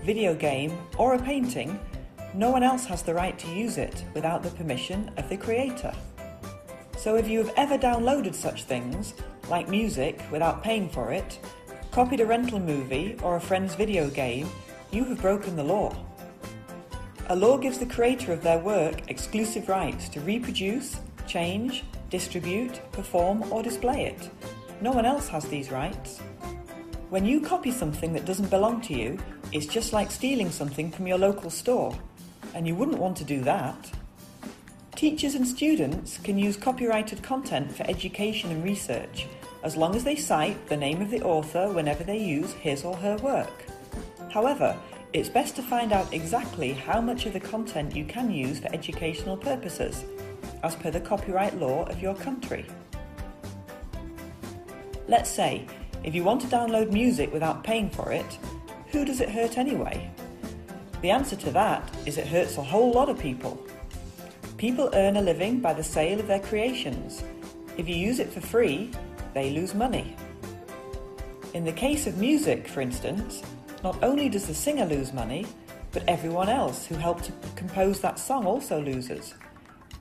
video game, or a painting, no one else has the right to use it without the permission of the creator. So if you have ever downloaded such things, like music, without paying for it, copied a rental movie or a friend's video game, you have broken the law. A law gives the creator of their work exclusive rights to reproduce, change, distribute, perform, or display it. No one else has these rights. When you copy something that doesn't belong to you, it's just like stealing something from your local store, and you wouldn't want to do that. Teachers and students can use copyrighted content for education and research, as long as they cite the name of the author whenever they use his or her work. However, It's best to find out exactly how much of the content you can use for educational purposes, as per the copyright law of your country. Let's say, if you want to download music without paying for it, who does it hurt anyway? The answer to that is it hurts a whole lot of people. People earn a living by the sale of their creations. If you use it for free, they lose money. In the case of music, for instance, not only does the singer lose money, but everyone else who helped to compose that song also loses.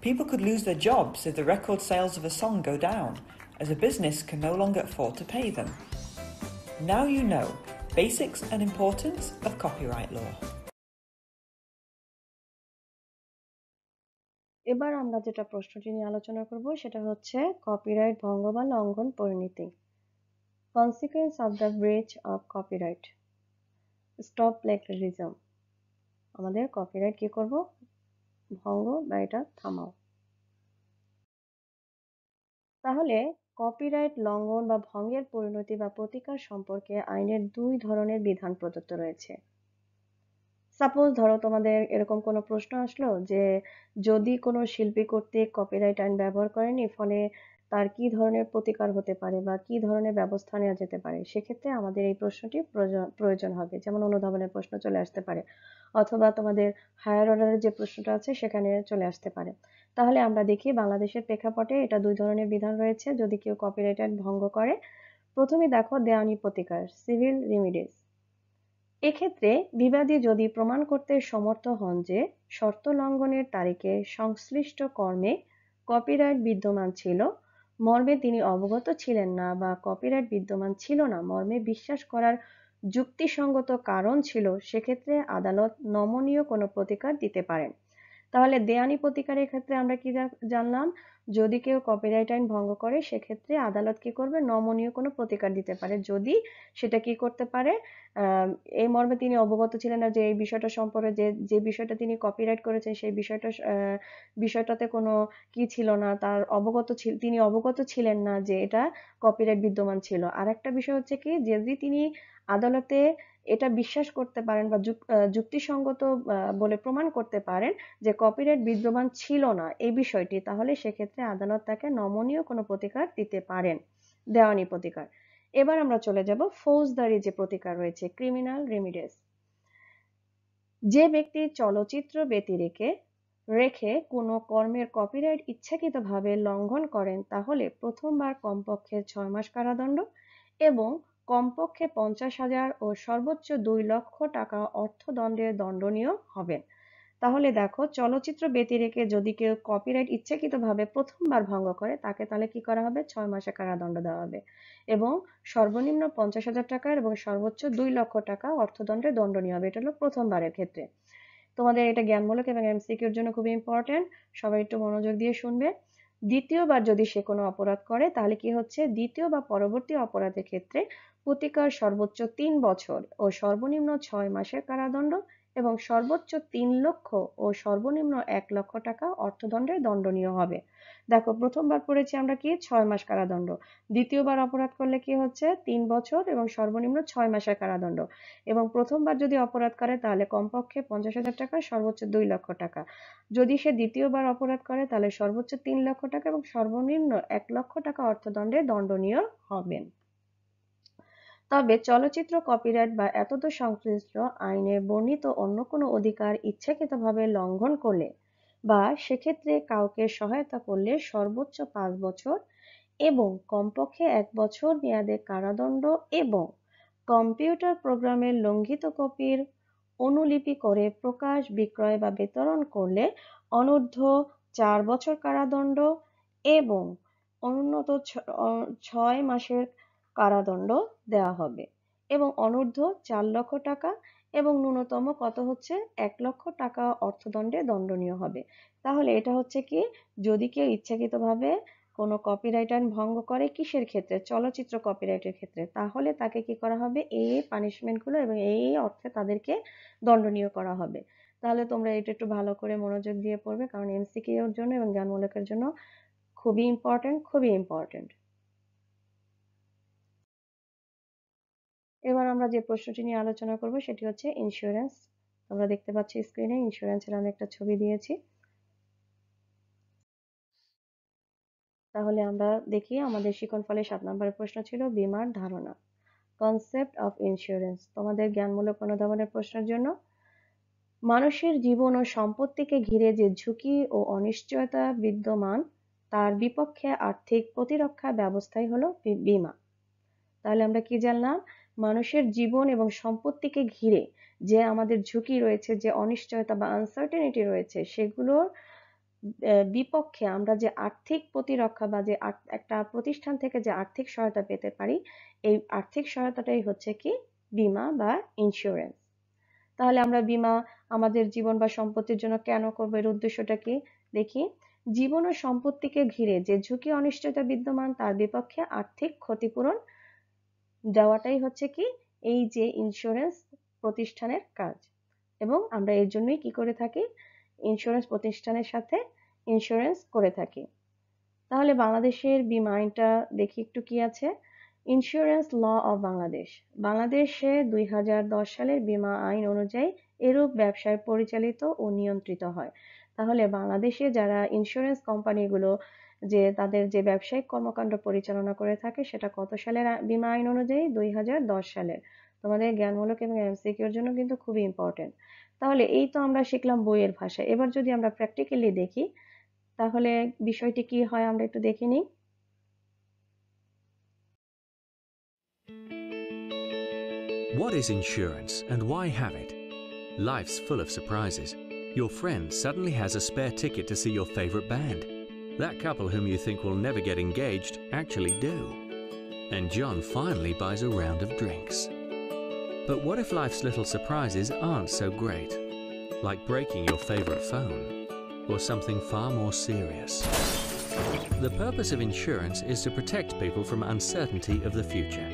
People could lose their jobs if the record sales of a song go down, as a business can no longer afford to pay them. Now you know basics and importance of copyright law. এবার আমরা যেটা প্রশ্নটি নিয়ে আলোচনা করব সেটা হচ্ছে copyright ভঙ্গ বা লঙ্ঘন পরিণতি। Consequence of the breach of copyright. Stop plagiarism. আমাদের কপিরাইট কি করব? ভঙ্গ বা এটা থামাও। তাহলে কপিরাইট লঙ্ঘন বা ভঙ্গের পরিণতি বা প্রতিকার সম্পর্কে আইনের দুই ধরনের বিধান প্রদত্ত রয়েছে। সাপোজ ধরো তোমাদের এরকম কোনো প্রশ্ন আসলো যে যদি কোনো শিল্পী কর্তৃক কপিরাইট আইন ব্যবহার করেনি, ফলে তার কি ধরনের প্রতিকার হতে পারে বা কি ধরনের ব্যবস্থা নেওয়া যেতে পারে, সেক্ষেত্রে আমাদের এই প্রশ্নটি প্রয়োজন হবে। যেমন অনুধাবনের প্রশ্ন চলে আসতে পারে, অথবা তোমাদের হায়ার অর্ডারের যে প্রশ্নটা আছে সেখানে চলে আসতে পারে। তাহলে আমরা দেখি বাংলাদেশের প্রেক্ষাপটে এটা দুই ধরনের বিধান রয়েছে যদি কেউ কপিরাইট আইন ভঙ্গ করে। প্রথমে দেখো দেওয়ানি প্রতিকার, সিভিল রেমিডিস। এক্ষেত্রে বিবাদী যদি প্রমাণ করতে সমর্থ হন যে শর্ত লঙ্ঘনের তারিখে সংশ্লিষ্ট কর্মে কপিরাইট বিদ্যমান ছিল মর্মে তিনি অবগত ছিলেন না, বা কপিরাইট বিদ্যমান ছিল না মর্মে বিশ্বাস করার যুক্তিসঙ্গত কারণ ছিল, সেক্ষেত্রে আদালত নমনীয় কোনো প্রতিকার দিতে পারেন। তাহলে দেওয়ানি প্রতিকারের ক্ষেত্রে আমরা কি জানলাম? যদি কেউ কপিরাইট আইন ভঙ্গ করে সেক্ষেত্রে আদালত কি করবে? নমনীয় কোনো প্রতিকার দিতে পারে, যদি সেটা কি করতে পারে, এই মর্মে তিনি অবগত ছিলেন না যে এই বিষয়টা সম্পর্কে, যে বিষয়টা তিনি কপিরাইট করেছেন সেই বিষয়টাতে কোনো কি ছিল না, তিনি অবগত ছিলেন না যে এটা কপিরাইট বিদ্যমান ছিল। আর একটা বিষয় হচ্ছে কি, যদি তিনি আদালতে এটা বিশ্বাস করতে পারেন বা যুক্তিসঙ্গত বলে প্রমাণ করতে পারেন যে কপিরাইট বিদ্যমান ছিল না এই বিষয়টি, তাহলে সেক্ষেত্রে আদালত তাকে নমনীয় কোনো প্রতিকার দিতে পারেন, দেওয়ানি প্রতিকার। এবার আমরা চলে যাব ফৌজদারি যে প্রতিকার রয়েছে, ক্রিমিনাল রেমিডিস। যে ব্যক্তি চলচ্চিত্র রেখে কোনো কর্মের কপিরাইট ইচ্ছাকৃতভাবে লঙ্ঘন করেন তাহলে প্রথমবার কমপক্ষে 6 মাস কারাদণ্ড এবং কমপক্ষে 50,000 ও সর্বোচ্চ 2 লক্ষ টাকা অর্থদণ্ডে দণ্ডনীয় হবেন। তাহলে দেখো, চলচ্চিত্র ব্যতিরেকে যদি কেউ কপিরাইট ইচ্ছাকৃতভাবে প্রথমবার ভঙ্গ করে তাকে তাহলে কি করা হবে? 6 মাসের কারাদণ্ড দেওয়া হবে এবং সর্বনিম্ন 50,000 টাকা এবং সর্বোচ্চ 2 লক্ষ টাকা অর্থদণ্ডে দণ্ডনীয় হবে। এটা হলো প্রথমবারের ক্ষেত্রে। তোমাদের এটা জ্ঞানমূলক এবং এমসিকিউর জন্য খুবই ইম্পর্টেন্ট, সবাই একটু মনোযোগ দিয়ে শুনবে। দ্বিতীয়বার যদি সে কোনো অপরাধ করে তাহলে কি হচ্ছে? দ্বিতীয় বা পরবর্তী অপরাধের ক্ষেত্রে প্রতিকার সর্বোচ্চ 3 বছর ও সর্বনিম্ন 6 মাসের কারাদণ্ড এবং সর্বোচ্চ 3 লক্ষ ও সর্বনিম্ন 1 লক্ষ টাকা অর্থদণ্ডে দণ্ডনীয় হবে। দেখো, প্রথমবার পড়েছি আমরা কি? 6 মাস কারাদণ্ড। দ্বিতীয়বার অপরাধ করলে কি হচ্ছে? 3 বছর এবং সর্বনিম্ন 6 মাসের কারাদণ্ড। এবং প্রথমবার যদি অপরাধ করে তাহলে কমপক্ষে 50,000 টাকা, সর্বোচ্চ 2 লক্ষ টাকা। যদি সে দ্বিতীয়বার অপরাধ করে তাহলে সর্বোচ্চ 3 লক্ষ টাকা এবং সর্বনিম্ন 1 লক্ষ টাকা অর্থদণ্ডে দণ্ডনীয় হবেন। তবে চলচ্চিত্র কপিরাইট বা এতদ সংশ্লিষ্ট আইনে বর্ণিত অন্য কোনো অধিকার ইচ্ছাকৃতভাবে লঙ্ঘন করলে বা সেক্ষেত্রে কাউকে সহায়তা করলে সর্বোচ্চ 5 বছর এবং কমপক্ষে 1 বছর মেয়াদে কারাদণ্ড এবং কম্পিউটার প্রোগ্রামের লঙ্ঘিত কপির অনুলিপি করে প্রকাশ, বিক্রয় বা বিতরণ করলে অনূর্ধ্ব 4 বছর কারাদণ্ড এবং অনুন্নত 6 মাসের কারাদণ্ড দেওয়া হবে এবং অনূর্ধ্ব 4 লক্ষ টাকা এবং ন্যূনতম কত হচ্ছে? 1 লক্ষ টাকা অর্থদণ্ডে দণ্ডনীয় হবে। তাহলে এটা হচ্ছে কি, যদি কেউ ইচ্ছাকৃতভাবে কোনো কপিরাইট আইন ভঙ্গ করে, কিসের ক্ষেত্রে? চলচ্চিত্র কপিরাইটের ক্ষেত্রে, তাহলে তাকে কি করা হবে? এই পানিশমেন্টগুলো এবং এই অর্থে তাদেরকে দণ্ডনীয় করা হবে। তাহলে তোমরা এটা একটু ভালো করে মনোযোগ দিয়ে পড়বে, কারণ এমসিকিউর জন্য এবং জ্ঞানমূলকের জন্য খুবই ইম্পর্টেন্ট। এবার আমরা যে প্রশ্নটি নিয়ে আলোচনা করব সেটি হচ্ছে ইন্স্যুরেন্স। তোমরা দেখতে পাচ্ছ স্ক্রিনে ইন্স্যুরেন্সের আমি একটা ছবি দিয়েছি। তাহলে আমরা দেখি আমাদের শিক্ষণফলে 7 নম্বরের প্রশ্ন ছিল বীমার ধারণা, কনসেপ্ট অফ ইন্স্যুরেন্স। তোমাদের জ্ঞানমূলক অনুধাবনের প্রশ্নের জন্য মানুষের জীবন ও সম্পত্তিকে ঘিরে যে ঝুঁকি ও অনিশ্চয়তা বিদ্যমান তার বিপক্ষে আর্থিক প্রতিরক্ষা ব্যবস্থাই হলো বীমা। তাহলে আমরা কি জানলাম? মানুষের জীবন এবং সম্পত্তিকে ঘিরে যে আমাদের ঝুঁকি রয়েছে, যে অনিশ্চয়তা বা আনসার্টেনিটি রয়েছে, সেগুলোর বিপক্ষে আমরা যে আর্থিক প্রতিরক্ষা বা যে একটা প্রতিষ্ঠান থেকে যে আর্থিক সহায়তা পেতে পারি, এই আর্থিক সহায়তাটাই হচ্ছে কি বীমা বা ইন্স্যুরেন্স। তাহলে আমরা বীমা আমাদের জীবন বা সম্পত্তির জন্য কেন করবো, এর উদ্দেশ্যটা কি দেখি। জীবন ও সম্পত্তিকে ঘিরে যে ঝুঁকি অনিশ্চয়তা বিদ্যমান তার বিপক্ষে আর্থিক ক্ষতিপূরণ দেওয়াটাই হচ্ছে কি এই যে ইন্স্যুরেন্স প্রতিষ্ঠানের কাজ। এবং আমরা এর জন্যই কি করে থাকি, ইন্স্যুরেন্স প্রতিষ্ঠানের সাথে ইন্স্যুরেন্স করে থাকি। তাহলে বাংলাদেশের বীমা আইনটা দেখি একটু কি আছে। ইন্স্যুরেন্স ল অফ বাংলাদেশ, বাংলাদেশে 2010 সালের বীমা আইন অনুযায়ী এরূপ ব্যবসায় পরিচালিত ও নিয়ন্ত্রিত হয়। তাহলে বাংলাদেশে যারা ইন্স্যুরেন্স কোম্পানিগুলো যে তাদের যে ব্যবসায়িক কর্মকাণ্ড পরিচালনা করে থাকে সেটা কত সালের বীমা আইন অনুযায়ী? 2010 সালের। তোমাদের জ্ঞানমূলক এবং এমসিকিউর জন্য কিন্তু খুবই ইম্পর্টেন্ট। তাহলে এই তো আমরা শিখলাম বইয়ের ভাষায়। এবার যদি আমরা প্র্যাকটিক্যালি দেখি তাহলে বিষয়টি কি হয় আমরা একটু দেখে নিই। What is insurance and why have it? Life's full of surprises. Your friend suddenly has a spare ticket to see your favorite band. That couple whom you think will never get engaged actually do. And John finally buys a round of drinks. But what if life's little surprises aren't so great? Like breaking your favorite phone, or something far more serious. The purpose of insurance is to protect people from uncertainty of the future,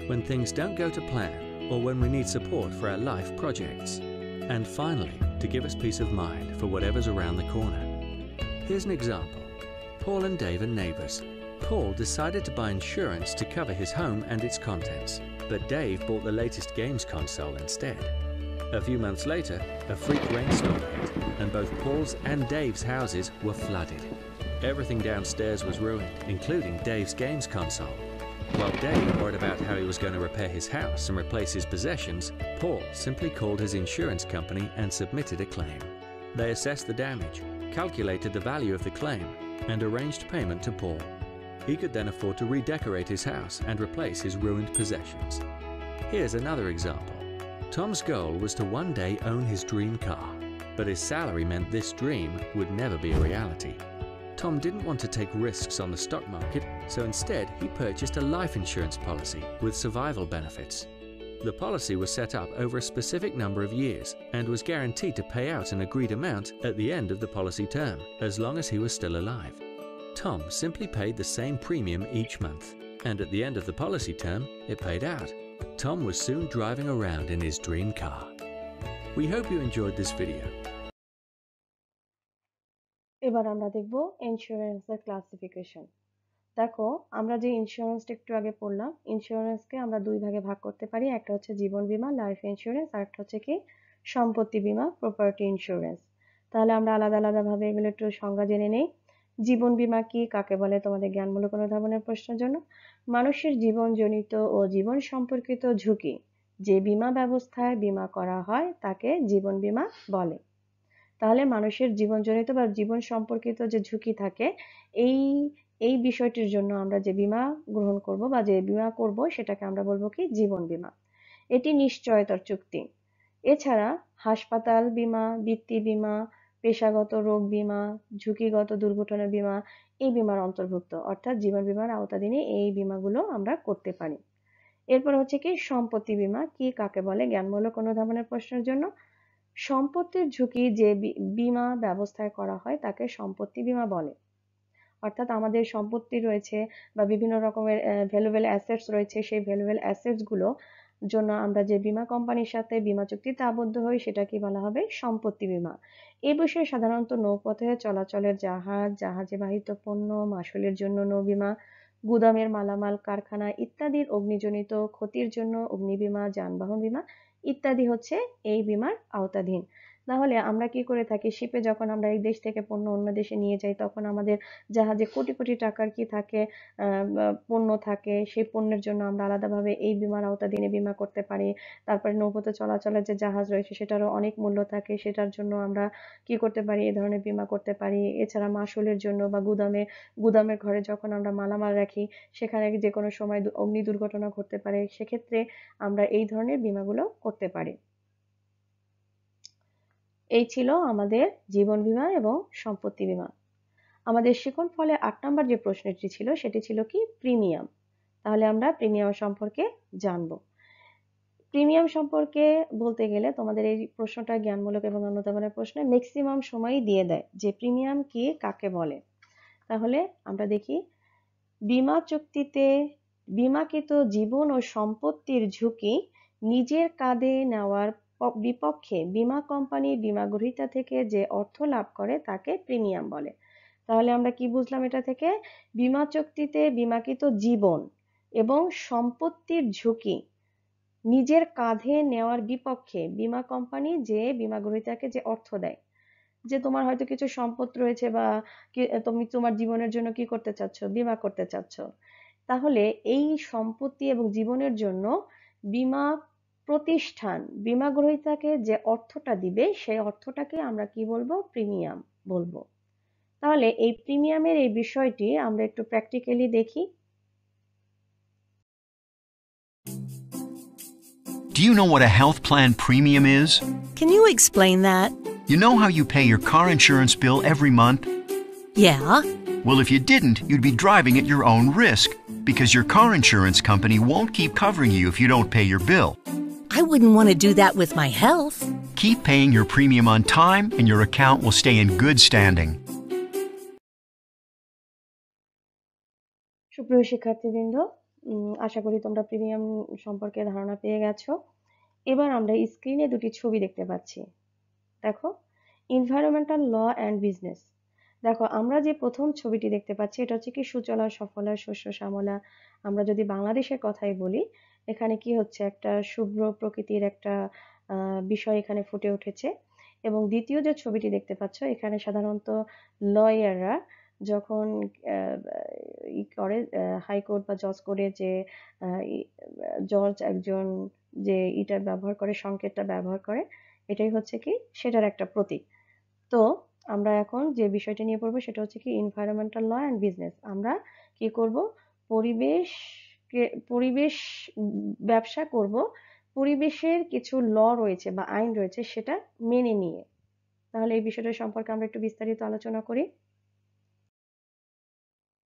when things don't go to plan, or when we need support for our life projects. And finally, to give us peace of mind for whatever's around the corner. Here's an example. Paul and Dave are neighbours. Paul decided to buy insurance to cover his home and its contents, but Dave bought the latest games console instead. A few months later, a freak rainstorm hit, and both Paul's and Dave's houses were flooded. Everything downstairs was ruined, including Dave's games console. While Dave worried about how he was going to repair his house and replace his possessions, Paul simply called his insurance company and submitted a claim. They assessed the damage, calculated the value of the claim, and arranged payment to Paul. He could then afford to redecorate his house and replace his ruined possessions. Here's another example. Tom's goal was to one day own his dream car, but his salary meant this dream would never be a reality. Tom didn't want to take risks on the stock market, so instead he purchased a life insurance policy with survival benefits. The policy was set up over a specific number of years and was guaranteed to pay out an agreed amount at the end of the policy term, as long as he was still alive. Tom simply paid the same premium each month, and at the end of the policy term, it paid out. Tom was soon driving around in his dream car. We hope you enjoyed this video. এবার আমরা দেখব ইন্স্যুরেন্সের classification. দেখো আমরা যে ইন্স্যুরেন্সটা একটু আগে পড়লাম, ইন্স্যুরেন্সকে আমরা দুই ভাগে ভাগ করতে পারি। একটা হচ্ছে জীবন বীমা লাইফ ইন্স্যুরেন্স, আর একটা হচ্ছে কি সম্পত্তি বীমা প্রপার্টি ইন্স্যুরেন্স। তাহলে আমরা আলাদা আলাদা ভাবে এগুলো একটু সংজ্ঞা জেনে নেই। জীবন বীমা কি, কাকে বলে? তোমাদের জ্ঞানমূলক অনুধাবনের প্রশ্নের জন্য মানুষের জীবনজনিত ও জীবন সম্পর্কিত ঝুঁকি যে বীমা ব্যবস্থায় বীমা করা হয় তাকে জীবন বীমা বলে। তাহলে মানুষের জীবনজনিত বা জীবন সম্পর্কিত যে ঝুঁকি থাকে এই বিষয়টির জন্য আমরা যে বীমা গ্রহণ করব বা যে বীমা করব সেটাকে আমরা বলবো কি জীবন বীমা। এটি নিশ্চয়তার চুক্তি। এছাড়া হাসপাতাল বীমা, বৃত্তি বীমা, পেশাগত রোগ বীমা, ঝুঁকিগত দুর্ঘটনা বীমা এই বীমার অন্তর্ভুক্ত, অর্থাৎ জীবন বীমার আওতাধীনে এই বীমাগুলো আমরা করতে পারি। এরপর হচ্ছে কি সম্পত্তি বীমা কি, কাকে বলে? জ্ঞানমূলক অনুধাবনের প্রশ্নের জন্য সম্পত্তির ঝুঁকি যে বীমা ব্যবস্থায় করা হয় তাকে সম্পত্তি বীমা বলে। অর্থাৎ আমাদের সম্পত্তি রয়েছে বা বিভিন্ন রকমের ভ্যালুয়েবল অ্যাসেটস রয়েছে, সেই ভ্যালুয়েবল অ্যাসেটস গুলো জন্য আমরা যে বীমা কোম্পানির সাথে বীমা চুক্তিতে আবদ্ধ হই সেটাকে বলা হবে সম্পত্তি বীমা। এই বিষয়ে সাধারণত নৌপথে চলাচলের জাহাজ, জাহাজে বাহিত পণ্য, মাসুলের জন্য নৌ বীমা, গুদামের মালামাল, কারখানা ইত্যাদির অগ্নিজনিত ক্ষতির জন্য অগ্নি বীমা, যানবাহন বীমা ইত্যাদি হচ্ছে এই বীমার আওতাধীন। তাহলে আমরা কি করে থাকি, শিপে যখন আমরা এক দেশ থেকে পণ্য অন্য দেশে নিয়ে যাই তখন আমাদের জাহাজে কোটি কোটি টাকার কি থাকে, পণ্য থাকে, সেই পণ্যের জন্য আমরা আলাদাভাবে এই বীমার আওতাধীনে বীমা করতে পারি। তারপরে নৌপথে চলাচলের যে জাহাজ রয়েছে সেটারও অনেক মূল্য থাকে, সেটার জন্য আমরা কি করতে পারি, এই ধরনের বীমা করতে পারি। এছাড়া মাসুলের জন্য বা গুদামের ঘরে যখন আমরা মালামাল রাখি সেখানে যে কোনো সময় অগ্নি দুর্ঘটনা ঘটতে পারে, সেক্ষেত্রে আমরা এই ধরনের বীমাগুলো করতে পারি। এই ছিল আমাদের জীবন বীমা এবং সম্পত্তি বীমা। আমাদের শিক্ষণফলে 8 নম্বর যে প্রশ্নটি ছিল সেটি ছিল কি, প্রিমিয়াম। তাহলে আমরা প্রিমিয়াম সম্পর্কে জানবো। প্রিমিয়াম সম্পর্কে বলতে গেলে তোমাদের এই প্রশ্নটা জ্ঞানমূলক এবং অনুধাবনের প্রশ্নে ম্যাক্সিমাম সময়ই দিয়ে দেয় যে প্রিমিয়াম কি, কাকে বলে। তাহলে আমরা দেখি, বীমা চুক্তিতে বীমাকৃত জীবন ও সম্পত্তির ঝুঁকি নিজের কাঁধে নেওয়ার বিপক্ষে বীমা কোম্পানি বীমা গ্রহীতা থেকে যে অর্থ লাভ করে তাকে প্রিমিয়াম বলে। তাহলে আমরা কি বুঝলাম এটা থেকে, বীমা চুক্তিতে বীমাকৃত জীবন এবং সম্পত্তির ঝুঁকি নিজের কাঁধে নেওয়ার বিপক্ষে বীমা কোম্পানি যে বীমা গ্রহীতাকে যে অর্থ দেয়, যে তোমার হয়তো কিছু সম্পদ রয়েছে বা তুমি তোমার জীবনের জন্য কি করতে চাচ্ছ, বীমা করতে চাচ্ছ, তাহলে এই সম্পত্তি এবং জীবনের জন্য বীমা প্রতিষ্ঠান বীমা গ্রহীতাকে যে অর্থটা দিবে সেই অর্থটাকে আমরা কি বলবো, প্রিমিয়াম বলবো। তাহলে এই প্রিমিয়ামের এই বিষয়টি আমরা একটু প্র্যাকটিক্যালি দেখি। Do you know what a health plan premium is? Can you explain that? You know how you pay your car insurance bill every month? Yeah. Well, if you didn't, you'd be driving at your own risk because your car insurance company won't keep covering you if you don't pay your bill. I wouldn't want to do that with my health. Keep paying your premium on time and your account will stay in good standing. সুপ্রিয় শিক্ষার্থীবৃন্দ, আশা করি তোমরা premium সম্পর্কে ধারণা পেয়ে গেছো। এবার আমরা স্ক্রিনে দুটি ছবি দেখতে পাচ্ছি। দেখো, এনভায়রনমেন্টাল ল অ্যান্ড বিজনেস। দেখো, আমরা যে প্রথম ছবিটি দেখতে পাচ্ছি এটা হচ্ছে কি, সুচলা সফলা শস্য শ্যামলা। আমরা যদি বাংলাদেশের কথাই বলি, এখানে কি হচ্ছে, একটা শুভ্র প্রকৃতির একটা বিষয় এখানে ফুটে উঠেছে। এবং দ্বিতীয় যে ছবিটি দেখতে পাচ্ছ, এখানে সাধারণত লয়াররা যখন ই করে, হাইকোর্ট বা জজ করে, যে জজ একজন যে ইটা ব্যবহার করে, সংকেতটা ব্যবহার করে, এটাই হচ্ছে কি সেটার একটা প্রতীক। তো আমরা এখন যে বিষয়টা নিয়ে পড়বো সেটা হচ্ছে কি, এনভায়রনমেন্টাল ল অ্যান্ড বিজনেস। আমরা কি করব, পরিবেশ ব্যবসা করব, পরিবেশের কিছু ল রয়েছে বা আইন রয়েছে সেটা মেনে নিয়ে। তাহলে এই বিষয়টা সম্পর্কে আমরা একটু বিস্তারিত আলোচনা করি।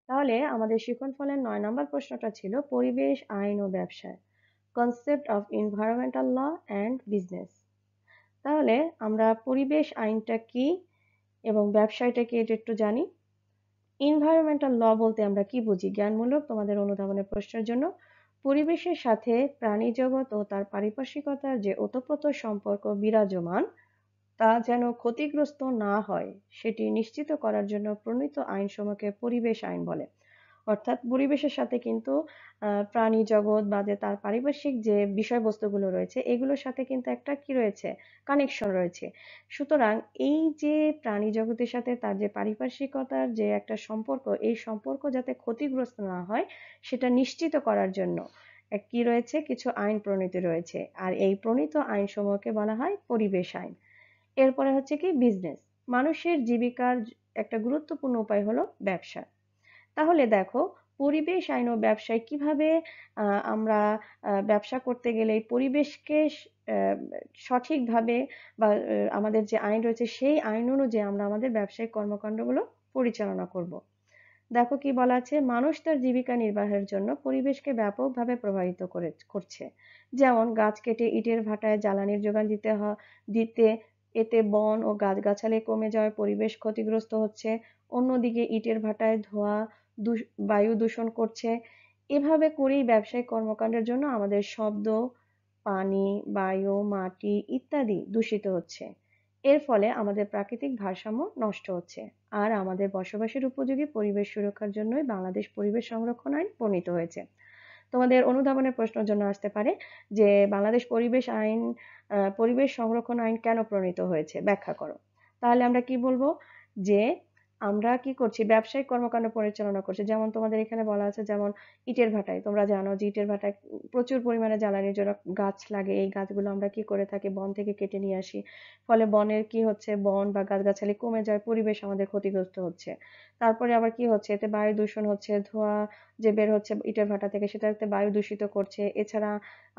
তাহলে আমাদের শিক্ষণফলের 9 নম্বর প্রশ্নটা ছিল পরিবেশ আইন ও ব্যবসায়, concept of environmental law and business. তাহলে আমরা পরিবেশ আইনটা কি এবং ব্যবসায়টা কি এটা একটু জানি। এনভায়রনমেন্টাল ল বলতে আমরা কি বুঝি, জ্ঞানমূলক তোমাদের অনুধাবনের প্রশ্নের জন্য, পরিবেশের সাথে প্রাণী জগৎ ও তার পারিপার্শ্বিকতার যে ওতপ্রোত সম্পর্ক বিরাজমান তা যেন ক্ষতিগ্রস্ত না হয় সেটি নিশ্চিত করার জন্য প্রণীত আইনসমূহকে পরিবেশ আইন বলে। অর্থাৎ পরিবেশের সাথে কিন্তু প্রাণী জগৎ বা যে তার পারিপার্শ্বিক যে বিষয়বস্তুগুলো রয়েছে এগুলোর সাথে কিন্তু একটা কি রয়েছে, কানেকশন রয়েছে। সুতরাং এই যে প্রাণী জগতের সাথে তার যে পারিপার্শ্বিকতার যে একটা সম্পর্ক, এই সম্পর্ক যাতে ক্ষতিগ্রস্ত না হয় সেটা নিশ্চিত করার জন্য কি রয়েছে, কিছু আইন প্রণীত রয়েছে। আর এই প্রণীত আইনসমূহকে বলা হয় পরিবেশ আইন। এরপরে হচ্ছে কি বিজনেস, মানুষের জীবিকার একটা গুরুত্বপূর্ণ উপায় হলো ব্যবসা। তাহলে দেখো, পরিবেশ আইন ও ব্যবসায় কিভাবে আমরা ব্যবসা করতে গেলে এই পরিবেশকে সঠিকভাবে বা আমাদের যে আইন রয়েছে সেই আইন অনুযায়ী আমরা আমাদের ব্যবসায়িক কর্মকাণ্ডগুলো পরিচালনা করব। দেখো কি বলা আছে, মানুষ তার জীবিকা নির্বাহের জন্য পরিবেশকে ব্যাপকভাবে প্রভাবিত করছে। যেমন গাছ কেটে ইটের ভাটায় জ্বালানির যোগান দিতে এতে বন ও গাছগাছালি কমে যাওয়ায় পরিবেশ ক্ষতিগ্রস্ত হচ্ছে। অন্যদিকে ইটের ভাটায় ধোঁয়া বায়ু দূষণ করছে। এভাবে করেই ব্যবসায়িক কর্মকাণ্ডের জন্য আমাদের শব্দ, পানি, বায়ু, মাটি ইত্যাদি দূষিত হচ্ছে। এর ফলে আমাদের প্রাকৃতিক ভারসাম্য নষ্ট হচ্ছে, আর আমাদের বসবাসের উপযোগী পরিবেশ সুরক্ষার জন্যই বাংলাদেশ পরিবেশ সংরক্ষণ আইন প্রণীত হয়েছে। তোমাদের অনুধাবনের প্রশ্নের জন্য আসতে পারে যে বাংলাদেশ পরিবেশ সংরক্ষণ আইন কেন প্রণীত হয়েছে, ব্যাখ্যা করো। তাহলে আমরা কি বলবো যে আমরা কি করছি, ব্যবসায়িক কর্মকাণ্ড পরিচালনা করছি। যেমন তোমাদের এখানে বলা আছে, যেমন ইটের ভাটায়, তোমরা জানো যে ইটের ভাটায় প্রচুর পরিমাণে জ্বালানির জন্য গাছ লাগে। এই গাছগুলো আমরা কি করে থাকি, বন থেকে কেটে নিয়ে আসি। ফলে বনের কি হচ্ছে, বন বা গাছগাছালি কমে যায়, পরিবেশ আমাদের ক্ষতিগ্রস্ত হচ্ছে। তারপরে আবার কি হচ্ছে, এতে বায়ু দূষণ হচ্ছে, ধোঁয়া যে বের হচ্ছে ইটের ভাটা থেকে সেটাতে বায়ু দূষিত করছে। এছাড়া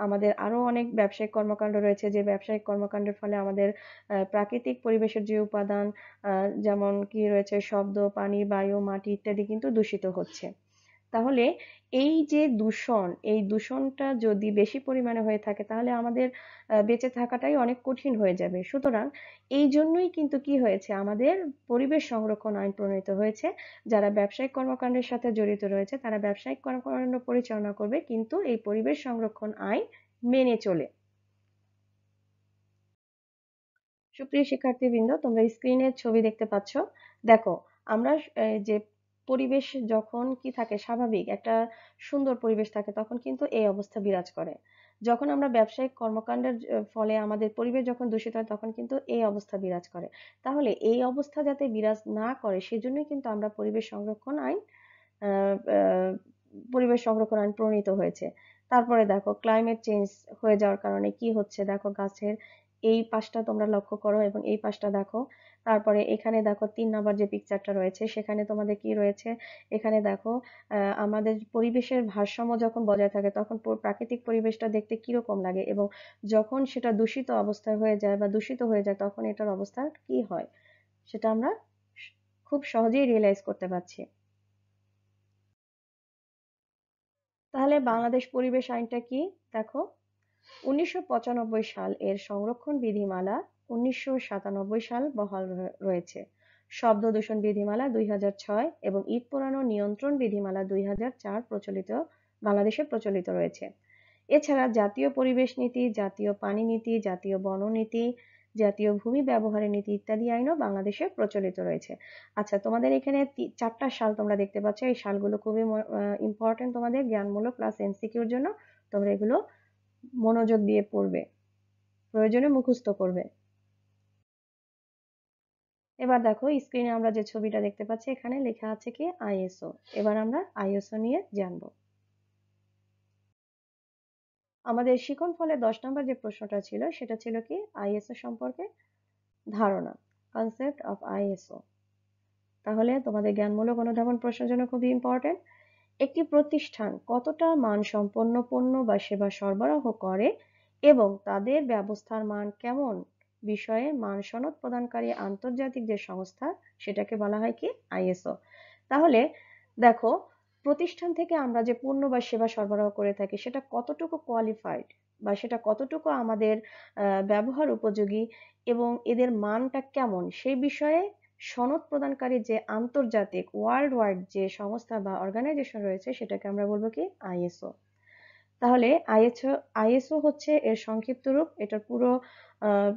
আমাদের আরো অনেক ব্যবসায়িক কর্মকাণ্ড রয়েছে, যে ব্যবসায়িক কর্মকাণ্ডের ফলে আমাদের প্রাকৃতিক পরিবেশের যে উপাদান, যেমন কি রয়েছে, শব্দ, পানি, বায়ু, মাটি ইত্যাদি কিন্তু দূষিত হচ্ছে। তাহলে এই যে দূষণ, এই দূষণটা যদি বেশি পরিমাণে হয়ে থাকে তাহলে আমাদের বেঁচে থাকাটাই অনেক কঠিন হয়ে যাবে। সুতরাং এই জন্যই কিন্তু কি হয়েছে, আমাদের পরিবেশ সংরক্ষণ আইন প্রণীত হয়েছে। যারা ব্যবসায়িক কর্মকাণ্ডের সাথে জড়িত রয়েছে তারা ব্যবসায়িক কর্মকাণ্ড পরিচালনা করবে, কিন্তু এই পরিবেশ সংরক্ষণ আইন মেনে চলে। সুপ্রিয় শিক্ষার্থীবৃন্দ, তোমরা স্ক্রিনে ছবি দেখতে পাচ্ছ। দেখো, আমরা যে পরিবেশ যখন কি থাকে, স্বাভাবিক একটা সুন্দর পরিবেশ থাকে, তখন কিন্তু এই অবস্থা বিরাজ করে। যখন আমরা ব্যবসায়িক কর্মকাণ্ডের ফলে আমাদের পরিবেশ যখন দূষিত হয় তখন কিন্তু এই অবস্থা বিরাজ করে। তাহলে এই অবস্থা যাতে বিরাজ না করে সেজন্যই কিন্তু আমরা পরিবেশ সংরক্ষণ আইন প্রণীত হয়েছে। তারপরে দেখো, ক্লাইমেট চেঞ্জ হয়ে যাওয়ার কারণে কি হচ্ছে, দেখো গাছের এই পাশটা তোমরা লক্ষ্য করো এবং এই পাশটা দেখো। তারপরে এখানে দেখো 3 নাম্বার যে পিকচারটা রয়েছে সেখানে তোমাদের কি রয়েছে, এখানে দেখো আমাদের পরিবেশের ভারসাম্য যখন বজায় থাকে তখন প্রাকৃতিক পরিবেশটা দেখতে কিরকম লাগে, এবং যখন সেটা দূষিত অবস্থায় হয়ে যায় বা দূষিত হয়ে যায় তখন এটার অবস্থা কি হয় সেটা আমরা খুব সহজেই রিয়েলাইজ করতে পারছি। তাহলে বাংলাদেশ পরিবেশ আইনটা কি, দেখো 1995 সাল এর সংরক্ষণ বিধিমালা 1997 সাল বহাল রয়েছে। শব্দ দূষণ বিধিমালা 2006 এবং ইট পোড়ানো নিয়ন্ত্রণ বিধিমালা 2004 বাংলাদেশে প্রচলিত রয়েছে। এছাড়া জাতীয় পরিবেশ নীতি, জাতীয় পানি নীতি, জাতীয় বন নীতি, জাতীয় ভূমি ব্যবহারের নীতি ইত্যাদি আইনও বাংলাদেশে প্রচলিত রয়েছে। আচ্ছা, তোমাদের এখানে 4টা সাল তোমরা দেখতে পাচ্ছ। এই সালগুলো খুবই ইম্পর্টেন্ট তোমাদের জ্ঞানমূলক প্লাস এমসিকিউর জন্য। তোমরা এগুলো মনোযোগ দিয়ে পড়বে, প্রয়োজনে মুখস্থ করবে। এবার দেখো স্ক্রিনে আমরা যে ছবিটা দেখতে পাচ্ছি এখানে লেখা আছে কি আইএসও। এবার আমরা আইএসও নিয়ে জানবো। আমাদের শিখন ফলে 10 নম্বর যে প্রশ্নটা ছিল সেটা ছিল কি আইএসও সম্পর্কে ধারণা, কনসেপ্ট অফ আইএসও। তাহলে তোমাদের জ্ঞানমূলক অনুধাবন প্রশ্নের জন্য খুবই ইম্পর্টেন্ট। একটি প্রতিষ্ঠান কতটা মানসম্পন্ন পণ্য বা সেবা সরবরাহ করে এবং তাদের ব্যবস্থার মান কেমন বিষয়ে মান সনদ প্রদানকারী আন্তর্জাতিক যে সংস্থা সেটাকে বলা হয় কি আইএসও। তাহলে দেখো, প্রতিষ্ঠান থেকে আমরা যে পণ্য বা সেবা সরবরাহ করে থাকি সেটা কতটুকু কোয়ালিফাইড বা সেটা কতটুকু আমাদের ব্যবহার উপযোগী এবং এদের মানটা কেমন সেই বিষয়ে সনদ প্রদানকারী যে আন্তর্জাতিক ওয়ার্ল্ড ওয়াইড যে সংস্থা বা অর্গানাইজেশন রয়েছে সেটাকে আমরা বলবো কি আইএসও। তাহলে আইএসও হচ্ছে এর সংক্ষিপ্ত রূপ, এটার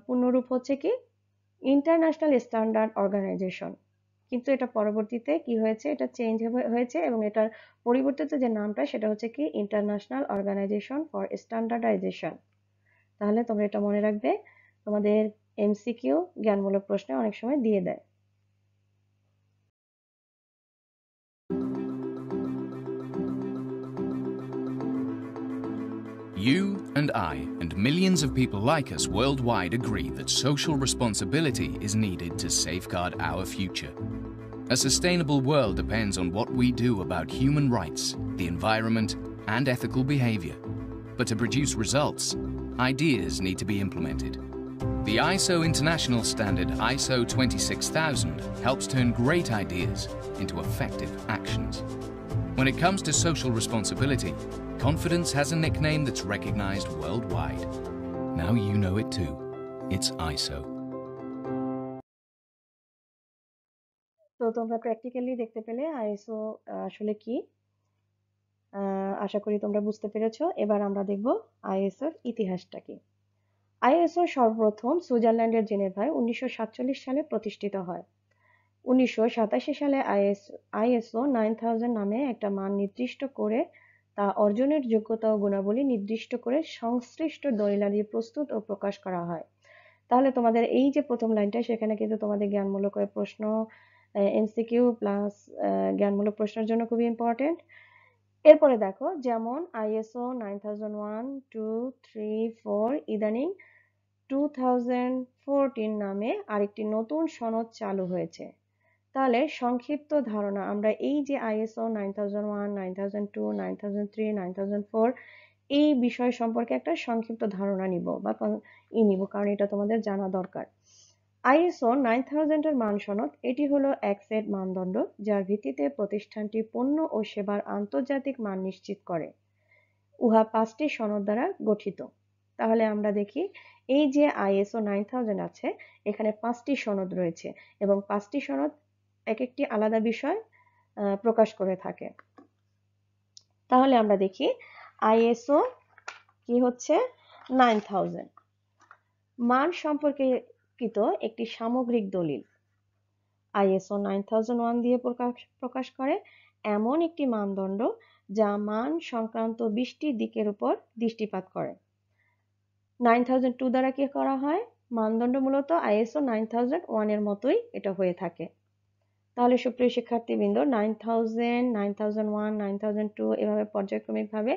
পূর্ণরূপ হচ্ছে কি ইন্টারন্যাশনাল স্ট্যান্ডার্ড অর্গানাইজেশন। কিন্তু এটা পরবর্তীতে কি হয়েছে, এটা চেঞ্জ হয়েছে এবং এটার পরিবর্তিত যে নামটা সেটা হচ্ছে কি ইন্টারন্যাশনাল অর্গানাইজেশন ফর স্ট্যান্ডার্ডাইজেশন। তাহলে তোমরা এটা মনে রাখবে, তোমাদের এমসিকিউ জ্ঞানমূলক প্রশ্নে অনেক সময় দিয়ে দেয়। You and I and millions of people like us worldwide agree that social responsibility is needed to safeguard our future. A sustainable world depends on what we do about human rights, the environment, and ethical behavior. But to produce results, ideas need to be implemented. The ISO International Standard ISO 26000 helps turn great ideas into effective actions. When it comes to social responsibility, confidence has a nickname that's recognized worldwide. Now you know it too. It's ISO. তো তোমরা practically দেখতে পেলে ISO আসলে কি, আশা করি তোমরা বুঝতে পেরেছো। এবার আমরা দেখব আইএসওর ইতিহাসটা কি। আইএসও সর্বপ্রথম সুইজারল্যান্ডের জেনেভায় 1947 সালে প্রতিষ্ঠিত হয়। 1987 সালে আইএসও 9000 নামে একটা মান নির্দিষ্ট করে তা অর্জনের যোগ্যতা ও গুণাবলী নির্দিষ্ট করে সংশ্লিষ্ট দলিলাদি প্রস্তুত ও প্রকাশ করা হয়। তাহলে তোমাদের এই যে প্রথম লাইনটা, সেখানে কিন্তু তোমাদের জ্ঞানমূলক প্রশ্ন, এমসিকিউ প্লাস জ্ঞানমূলক প্রশ্নের জন্য খুবই ইম্পর্টেন্ট। এরপরে দেখো, যেমন আইএসও 9001, 2, 3, 4 ইদানিং 2014 নামে আরেকটি নতুন সনদ চালু হয়েছে। তাহলে সংক্ষিপ্ত ধারণা, আমরা এই যে আইএসও 9001, 9002, 9003, 9004 এই বিষয় সম্পর্কে একটা সংক্ষিপ্ত ধারণা নিব বা নিব, কারণ এটা তোমাদের জানা দরকার। আইএসও 9000 এর মান সনদ, এটি হলো এক সেট মানদণ্ড যার ভিত্তিতে প্রতিষ্ঠানটি পণ্য ও সেবার আন্তর্জাতিক মান নিশ্চিত করে। উহা 5টি সনদ দ্বারা গঠিত। তাহলে আমরা দেখি, এই যে আইএসও 9000 আছে, এখানে 5টি সনদ রয়েছে এবং 5টি সনদ এক একটি আলাদা বিষয় প্রকাশ করে থাকে। তাহলে আমরা দেখি আইএসও কি হচ্ছে 9000 মান সম্পর্কিত একটি সামগ্রিক দলিল। আইএসও 9001 দিয়ে প্রকাশ করে এমন একটি মানদণ্ড যা মান সংক্রান্ত 20টি দিকের উপর দৃষ্টিপাত করে। 9002 দ্বারা কি করা হয়, মানদণ্ড মূলত আইএসও 9001 এর মতোই এটা হয়ে থাকে। তাহলে সুপ্রিয় শিক্ষার্থীবৃন্দ, 9000, 9001, 9002 এভাবে পর্যায়ক্রমিকভাবে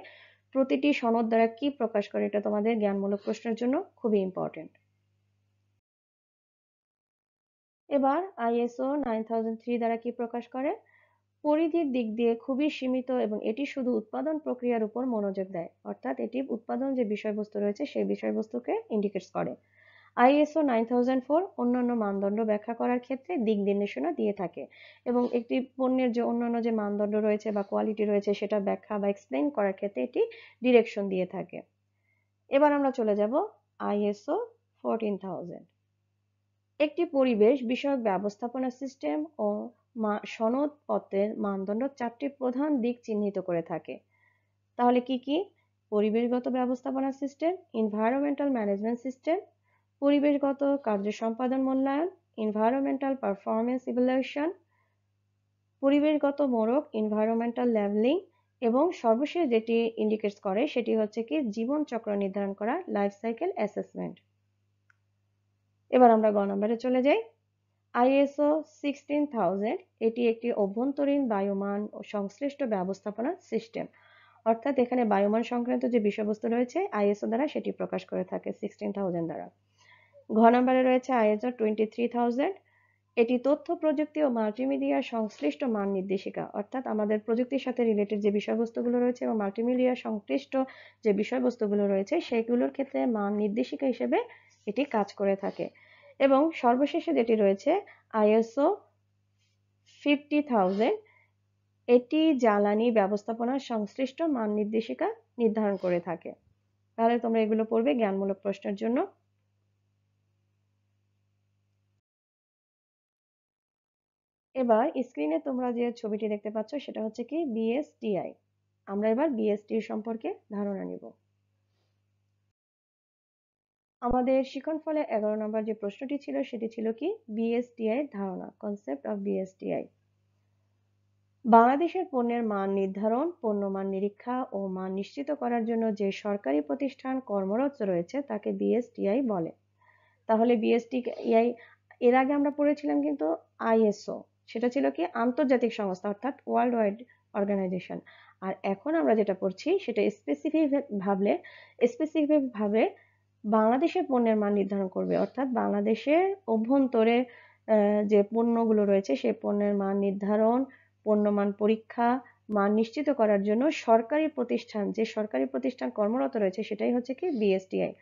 প্রতিটি সনদ দ্বারা কি প্রকাশ করে, এটা তোমাদের জ্ঞানমূলক প্রশ্নের জন্য খুবই ইম্পর্টেন্ট। এবার আইএসও 9003 দ্বারা কি প্রকাশ করে, পরিধির দিক দিয়ে খুবই সীমিত এবং এটি শুধু উৎপাদন প্রক্রিয়ার উপর মনোযোগ দেয়, অর্থাৎ এটি উৎপাদন যে বিষয়বস্তু রয়েছে সেই বিষয়বস্তুকে ইন্ডিকেটস করে। আইএসও 9004 অন্যান্য মানদণ্ড ব্যাখ্যা করার ক্ষেত্রে দিক নির্দেশনা দিয়ে থাকে এবং একটি পণ্যের যে অন্যান্য যে মানদণ্ড রয়েছে বা কোয়ালিটি রয়েছে সেটা ব্যাখ্যা বা এক্সপ্লেইন করার ক্ষেত্রে এটি ডিরেকশন দিয়ে থাকে। এবার আমরা চলে যাব আইএসও 14000। একটি পরিবেশ বিষয়ক ব্যবস্থাপনা সিস্টেম ও সনদপত্রের মানদণ্ড 4টি প্রধান দিক চিহ্নিত করে থাকে। তাহলে কি কি, পরিবেশগত ব্যবস্থাপনা সিস্টেম, এনভায়রনমেন্টাল ম্যানেজমেন্ট সিস্টেম, পরিবেশগত কার্য সম্পাদন মূল্যায়ন, এনভায়রনমেন্টাল পারফরমেন্স ইভ্যালুয়েশন, পরিবেশগত মোড়ক, এনভায়রনমেন্টাল লেভেলিং, এবং সর্বশেষ যেটি ইন্ডিকেটস করে সেটি হচ্ছে কি জীবন চক্র নির্ধারণ করা, লাইফ সাইকেল অ্যাসেসমেন্ট। এবার আমরা গ নম্বরে চলে যাই। আইএসও 16000 এটি একটি অভ্যন্তরীণ বায়ুমান ও সংশ্লিষ্ট ব্যবস্থাপনা সিস্টেম, অর্থাৎ এখানে বায়ুমান সংক্রান্ত যে বিষয়বস্তু রয়েছে আইএসও দ্বারা সেটি প্রকাশ করে থাকে 16000 দ্বারা। ঘ নম্বরে রয়েছে আইএসও 23000, এটি তথ্য প্রযুক্তি ও মাল্টিমিডিয়া সংশ্লিষ্ট মান নির্দেশিকা, অর্থাৎ আমাদের প্রযুক্তির সাথে রিলেটেড যে বিষয়বস্তুগুলো রয়েছে এবং মাল্টিমিডিয়া সংশ্লিষ্ট যে বিষয়বস্তুগুলো রয়েছে সেগুলোর ক্ষেত্রে মান নির্দেশিকা হিসেবে এটি কাজ করে থাকে। এবং সর্বশেষে যেটি রয়েছে আইএসও 50000, এটি জ্বালানি ব্যবস্থাপনা সংশ্লিষ্ট মান নির্দেশিকা নির্ধারণ করে থাকে। তাহলে তোমরা এগুলো পড়বে জ্ঞানমূলক প্রশ্নের জন্য। এবার স্ক্রিনে তোমরা যে ছবিটি দেখতে পাচ্ছ সেটা হচ্ছে কি বিএসটিআই। আমরা এবার বিএসটি সম্পর্কে ধারণা নিব। আমাদের শিক্ষণফলে 11 নম্বর যে প্রশ্নটি ছিল সেটি ছিল কি বিএসটিআই ধারণা, কনসেপ্ট অফ বিএসটিআই। বাংলাদেশের পণ্যের মান নির্ধারণ, পণ্য মান নিরীক্ষা ও মান নিশ্চিত করার জন্য যে সরকারি প্রতিষ্ঠান কর্মরত রয়েছে তাকে বিএসটিআই বলে। তাহলে বিএসটিআই এর আগে আমরা পড়েছিলাম কিন্তু আইএসও, সেটা ছিল কি আন্তর্জাতিক সংস্থা অর্থাৎ ওয়ার্ল্ড ওয়াইড অর্গানাইজেশন। আর এখন আমরা যেটা পড়ছি সেটা স্পেসিফিক ভাবে বাংলাদেশের পণ্যের মান নির্ধারণ করবে, অর্থাৎ বাংলাদেশের অভ্যন্তরে যে পণ্যগুলো রয়েছে সেই পণ্যের মান নির্ধারণ, পণ্য মান পরীক্ষা, মান নিশ্চিত করার জন্য সরকারি প্রতিষ্ঠান কর্মরত রয়েছে সেটাই হচ্ছে কি বিএসটিআই।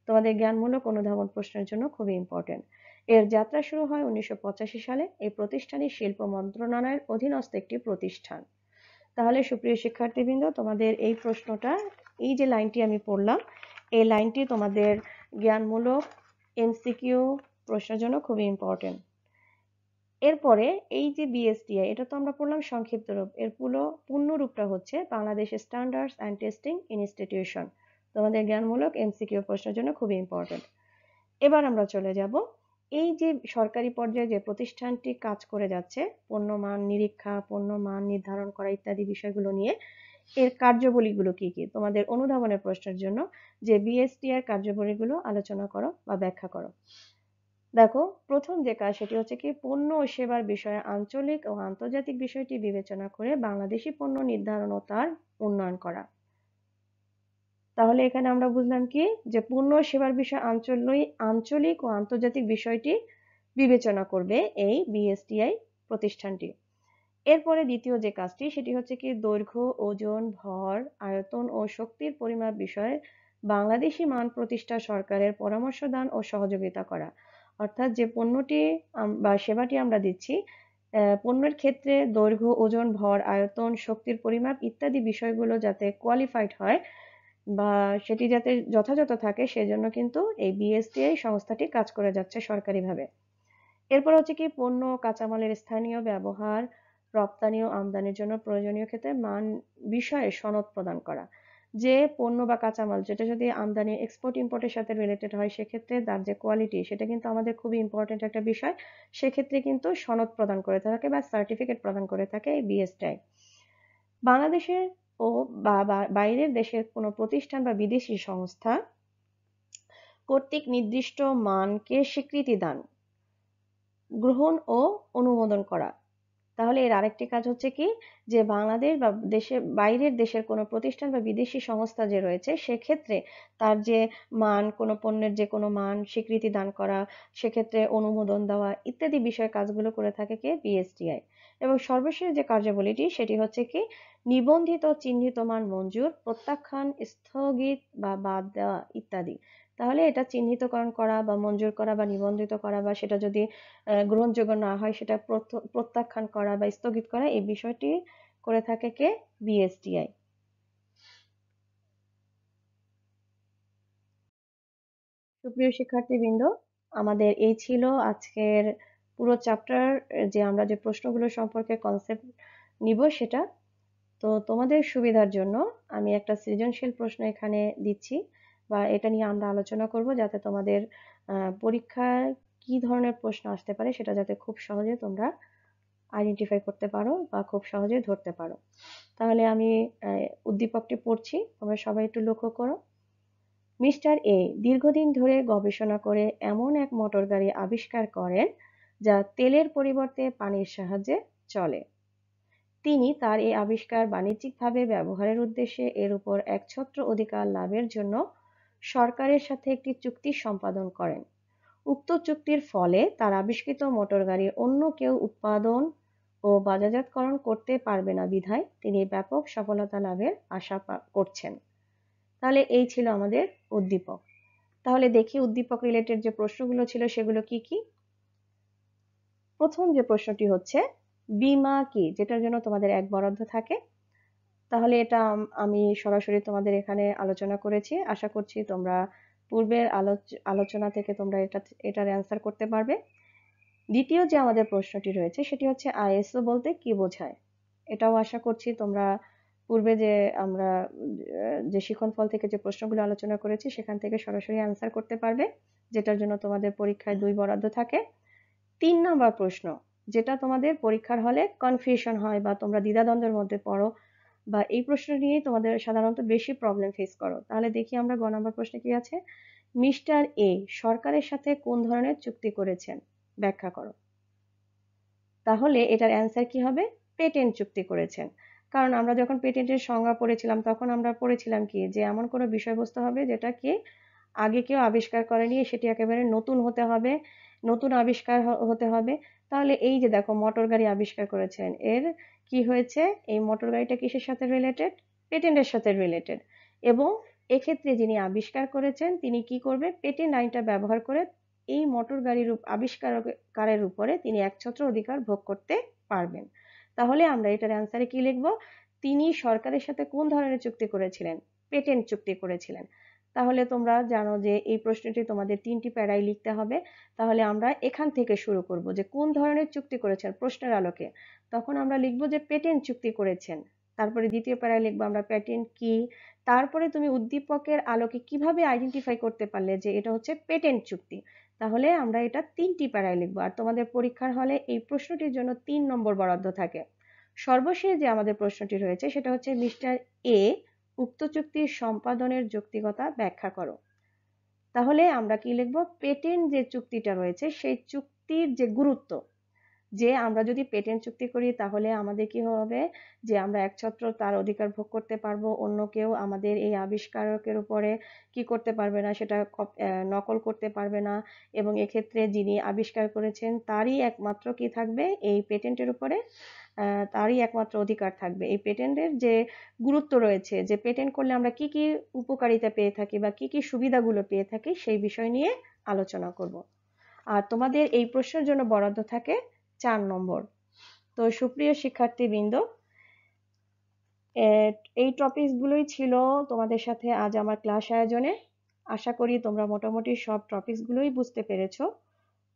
তোমাদের জ্ঞানমূলক অনুধাবন প্রশ্নের জন্য খুবই ইম্পর্টেন্ট। এর যাত্রা শুরু হয় 1985 সালে। এই প্রতিষ্ঠানই শিল্প মন্ত্রণালয়ের অধীনস্থ একটি প্রতিষ্ঠান। তাহলে সুপ্রিয় শিক্ষার্থীবৃন্দ, তোমাদের এই প্রশ্নটা, এই যে লাইনটি আমি পড়লাম, এই লাইনটি তোমাদের জ্ঞানমূলক এমসিকিউ প্রশ্নের জন্য খুবই ইম্পর্টেন্ট। এরপরে এই যে বিএসটিআই, এটা তো আমরা পড়লাম সংক্ষিপ্ত রূপ, এর পূর্ণ রূপটা হচ্ছে Bangladesh standards and testing institution. তোমাদের জ্ঞানমূলক এমসিকিউ প্রশ্নের জন্য খুবই ইম্পর্টেন্ট। এবার আমরা চলে যাব এই যে সরকারি পর্যায়ে যে প্রতিষ্ঠানটি কাজ করে যাচ্ছে পণ্য মান নিরীক্ষা, পণ্য মান নির্ধারণ করা ইত্যাদি বিষয়গুলো নিয়ে, এর কার্যাবলীগুলো কি কি, তোমাদের অনুধাবনের প্রশ্নের জন্য যে বিএসটিআই কার্যাবলীগুলো আলোচনা করো বা ব্যাখ্যা করো। দেখো, প্রথম যে কাজ সেটি হচ্ছে কি পণ্য ও সেবার বিষয়ে আঞ্চলিক ও আন্তর্জাতিক বিষয়টি বিবেচনা করে বাংলাদেশি পণ্য নির্ধারণ ও তার উন্নয়ন করা। তাহলে এখানে আমরা বুঝলাম কি যে পণ্য ও সেবার বিষয়ে আঞ্চলিক ও আন্তর্জাতিক বিষয়টি বিবেচনা করবে এই বিএসটিআই প্রতিষ্ঠানটি। এরপরে দ্বিতীয় যে কাজটি সেটি হচ্ছে কি দৈর্ঘ্য, ওজন, ভর, আয়তন ও শক্তির পরিমাপ বিষয়ে বাংলাদেশি মান প্রতিষ্ঠা সরকারের পরামর্শ দান ও সহযোগিতা করা। অর্থাৎ যে পণ্যটি বা সেবাটি আমরা দিচ্ছি, পণ্যের ক্ষেত্রে দৈর্ঘ্য, ওজন, ভর, আয়তন, শক্তির পরিমাপ ইত্যাদি বিষয়গুলো যাতে কোয়ালিফাইড হয় বা সেটি যাতে যথাযথ থাকে সেজন্য কিন্তু এই বিএসটিআই সংস্থাটি কাজ করে যাচ্ছে সরকারিভাবে। এরপর হচ্ছে কি পণ্য ও কাঁচামালের স্থানীয় ব্যবহার, রপ্তানি ও আমদানির জন্য প্রয়োজনীয় ক্ষেত্রে মান বিষয়ে সনদ প্রদান করা। যে পণ্য বা কাঁচামাল যেটা যদি আমদানি এক্সপোর্ট ইম্পোর্টের সাথে রিলেটেড হয় সেক্ষেত্রে তার যে কোয়ালিটি সেটা কিন্তু আমাদের খুবই ইম্পর্টেন্ট একটা বিষয়, সেক্ষেত্রে কিন্তু সনদ প্রদান করে থাকে বা সার্টিফিকেট প্রদান করে থাকে এই বিএসটিআই। বাংলাদেশের ও বাইরের দেশের কোনো প্রতিষ্ঠান বা বিদেশি সংস্থা কর্তৃক নির্দিষ্ট মানকে স্বীকৃতি দান, গ্রহণ ও অনুমোদন করা। তাহলে এর আরেকটি কাজ হচ্ছে কি যে বাংলাদেশ বা বাইরের দেশের কোনো প্রতিষ্ঠান বা বিদেশি সংস্থা যে রয়েছে সেক্ষেত্রে তার যে মান, কোনো পণ্যের যে কোনো মান স্বীকৃতি দান করা, সেক্ষেত্রে অনুমোদন দেওয়া ইত্যাদি বিষয় কাজগুলো করে থাকে কে বিএসটিআই। এবং সর্বশেষ যে কার্যাবলীটি সেটি হচ্ছে কি নিবন্ধিত চিহ্নিত মান মঞ্জুর, প্রত্যাখ্যান, স্থগিত বা বাদ দেওয়া ইত্যাদি। তাহলে এটা চিহ্নিতকরণ করা বা মঞ্জুর করা বা নিবন্ধিত করা বা সেটা যদি গ্রহণযোগ্য না হয় সেটা প্রত্যাখ্যান করা বা স্থগিত করা, এই বিষয়টি করে থাকে কে বিএসটিআই। সুপ্রিয় শিক্ষার্থীবৃন্দ, আমাদের এই ছিল আজকের পুরো চ্যাপ্টার, যে আমরা যে প্রশ্নগুলো সম্পর্কে কনসেপ্ট নিব সেটা। তো তোমাদের সুবিধার জন্য আমি একটা সৃজনশীল প্রশ্ন এখানে দিচ্ছি বা এটা নিয়ে আমরা আলোচনা করব যাতে তোমাদের পরীক্ষায় কি ধরনের প্রশ্ন আসতে পারে সেটা যাতে খুব সহজে তোমরা আইডেন্টিফাই করতে পারো বা খুব সহজে ধরতে পারো। তাহলে আমি উদ্দীপকটি পড়ছি, তোমরা সবাই একটু লক্ষ্য করো। মিস্টার এ দীর্ঘদিন ধরে গবেষণা করে এমন এক মোটর গাড়ি আবিষ্কার করেন যা তেলের পরিবর্তে পানির সাহায্যে চলে। তিনি তার এই আবিষ্কার বাণিজ্যিকভাবে ব্যবহারের উদ্দেশ্যে এর উপর একছত্র অধিকার লাভের জন্য সরকারের সাথে একটি চুক্তি সম্পাদন করেন। উক্ত চুক্তির ফলে তার আবিষ্কৃত মোটর গাড়ি অন্য কেউ উৎপাদন ও বাজারজাতকরণ করতে পারবে না বিধায় তিনি ব্যাপক সফলতা লাভের আশা করছেন। তাহলে এই ছিল আমাদের উদ্দীপক। তাহলে দেখি উদ্দীপক রিলেটেড যে প্রশ্নগুলো ছিল সেগুলো কি কি। প্রথম যে প্রশ্নটি হচ্ছে বীমা কি, যেটার জন্য তোমাদের 1 বরাদ্দ থাকে। তাহলে এটা আমি সরাসরি তোমাদের এখানে আলোচনা করেছি, আশা করছি তোমরা পূর্বের আলোচনা থেকে তোমরা এটার অ্যান্সার করতে পারবে। দ্বিতীয় যে আমাদের প্রশ্নটি রয়েছে সেটি হচ্ছে আইএসও বলতে কি বোঝায়, এটাও আশা করছি তোমরা পূর্বে যে আমরা যে শিক্ষণফল থেকে যে প্রশ্নগুলো আলোচনা করেছি সেখান থেকে সরাসরি অ্যান্সার করতে পারবে, যেটার জন্য তোমাদের পরীক্ষায় 2 বরাদ্দ থাকে। 3 নম্বর প্রশ্ন, যেটা তোমাদের পরীক্ষার হলে কনফিউশন হয় বা তোমরা দ্বিধাদ্বন্দ্বের মধ্যে পড়ো বা এই প্রশ্ন নিয়েই তোমাদের সাধারণত বেশি প্রবলেম ফেস করো। তাহলে দেখি আমরা গ নম্বর প্রশ্নে কি আছে। মিস্টার এ সরকারের সাথে কোন ধরনের চুক্তি করেছেন, ব্যাখ্যা করো। তাহলে এটার অ্যান্সার কি হবে, পেটেন্ট চুক্তি করেছেন। কারণ আমরা যখন পেটেন্টের সংজ্ঞা পড়েছিলাম তখন আমরা পড়েছিলাম কি যে এমন কোনো বিষয়বস্তু হবে যেটা কি আগে কেউ আবিষ্কার করেনি, সেটি একেবারে নতুন হতে হবে, নতুন আবিষ্কার হতে হবে। তাহলে এই যে দেখো মোটর গাড়ি আবিষ্কার করেছেন, এর কি হয়েছে, এই মোটর গাড়িটা কিসের সাথে রিলেটেড, পেটেন্টের সাথে রিলেটেড। এবং এক্ষেত্রে যিনি আবিষ্কার করেছেন তিনি কি করবে, পেটেন্ট আইনটা ব্যবহার করে এই মোটর গাড়ির আবিষ্কারের উপরে তিনি একছত্র অধিকার ভোগ করতে পারবেন। তাহলে আমরা এটার অ্যান্সারে কি লিখবো, তিনি সরকারের সাথে কোন ধরনের চুক্তি করেছিলেন, পেটেন্ট চুক্তি করেছিলেন। তাহলে তোমরা জানো যে এই প্রশ্নটি তোমাদের 3টি প্যারায় লিখতে হবে। তাহলে আমরা এখান থেকে শুরু করব যে কোন ধরনের চুক্তি করেছেন প্রশ্নের আলোকে, তখন আমরা লিখব যে পেটেন্ট চুক্তি করেছেন। তারপরে দ্বিতীয় প্যারায় লিখবো আমরা পেটেন্ট কি, তারপরে তুমি উদ্দীপকের আলোকে কিভাবে আইডেন্টিফাই করতে পারলে যে এটা হচ্ছে পেটেন্ট চুক্তি, তাহলে আমরা এটা 3টি প্যারায় লিখবো। আর তোমাদের পরীক্ষার হলে এই প্রশ্নটির জন্য 3 নম্বর বরাদ্দ থাকে। সর্বশেষ যে আমাদের প্রশ্নটি রয়েছে সেটা হচ্ছে মিস্টার এ উক্ত চুক্তির সম্পাদনের যৌক্তিকতা ব্যাখ্যা করো। তাহলে আমরা কি লিখবো, পেটেন্ট যে চুক্তিটা রয়েছে সেই চুক্তির যে গুরুত্ব, যে আমরা যদি পেটেন্ট চুক্তি করি তাহলে আমাদের কি হবে, যে আমরা একছত্র তার অধিকার ভোগ করতে পারবো, অন্য কেউ আমাদের এই আবিষ্কারকের উপরে কি করতে পারবে না, সেটা নকল করতে পারবে না, এবং এক্ষেত্রে যিনি আবিষ্কার করেছেন তারই একমাত্র কি থাকবে, এই পেটেন্টের উপরে তারই একমাত্র অধিকার থাকবে। এই পেটেন্টের যে গুরুত্ব রয়েছে, যে পেটেন্ট করলে আমরা কি কি উপকারিতা পেয়ে থাকি বা কি কি সুবিধাগুলো পেয়ে থাকি, সেই বিষয় নিয়ে আলোচনা করব। আর তোমাদের এই প্রশ্নের জন্য বরাদ্দ থাকে 4 নম্বর। তো সুপ্রিয় শিক্ষার্থীবৃন্দ, এই টপিকসগুলোই ছিল তোমাদের সাথে আজ আমার ক্লাস আয়োজনে। আশা করি তোমরা মোটামুটি সব টপিকসগুলোই বুঝতে পেরেছো।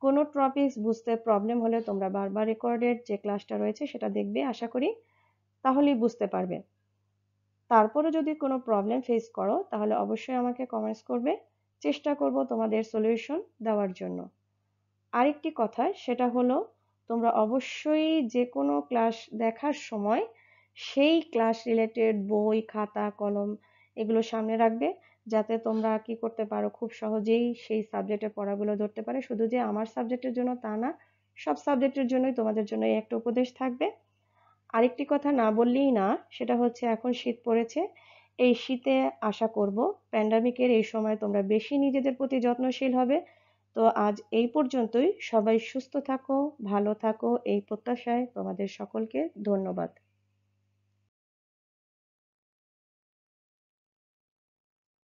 কোনো টপিকস বুঝতে প্রবলেম হলে তোমরা বারবার রেকর্ডেড যে ক্লাসটা রয়েছে সেটা দেখবে, আশা করি তাহলেই বুঝতে পারবে। তারপরে যদি কোনো প্রবলেম ফেস করো তাহলে অবশ্যই আমাকে কমেন্টস করবে, চেষ্টা করব তোমাদের সলিউশন দেওয়ার জন্য। আরেকটি কথা, সেটা হলো তোমরা অবশ্যই যে কোনো ক্লাস দেখার সময় সেই ক্লাস রিলেটেড বই, খাতা, কলম এগুলো সামনে রাখবে, যাতে তোমরা কি করতে পারো, খুব সহজেই সেই সাবজেক্টের পড়াগুলো ধরতে পারে। শুধু যে আমার সাবজেক্টের জন্য তা না, সব সাবজেক্টের জন্যই তোমাদের জন্য এই একটা উপদেশ থাকবে। আরেকটি কথা না বললেই না, সেটা হচ্ছে এখন শীত পড়েছে। এই শীতে আশা করব প্যান্ডামিকের এই সময় তোমরা বেশি নিজেদের প্রতি যত্নশীল হবে। তো আজ এই পর্যন্তই। সবাই সুস্থ থাকো, ভালো থাকো, এই প্রত্যাশায় তোমাদের সকলকে ধন্যবাদ।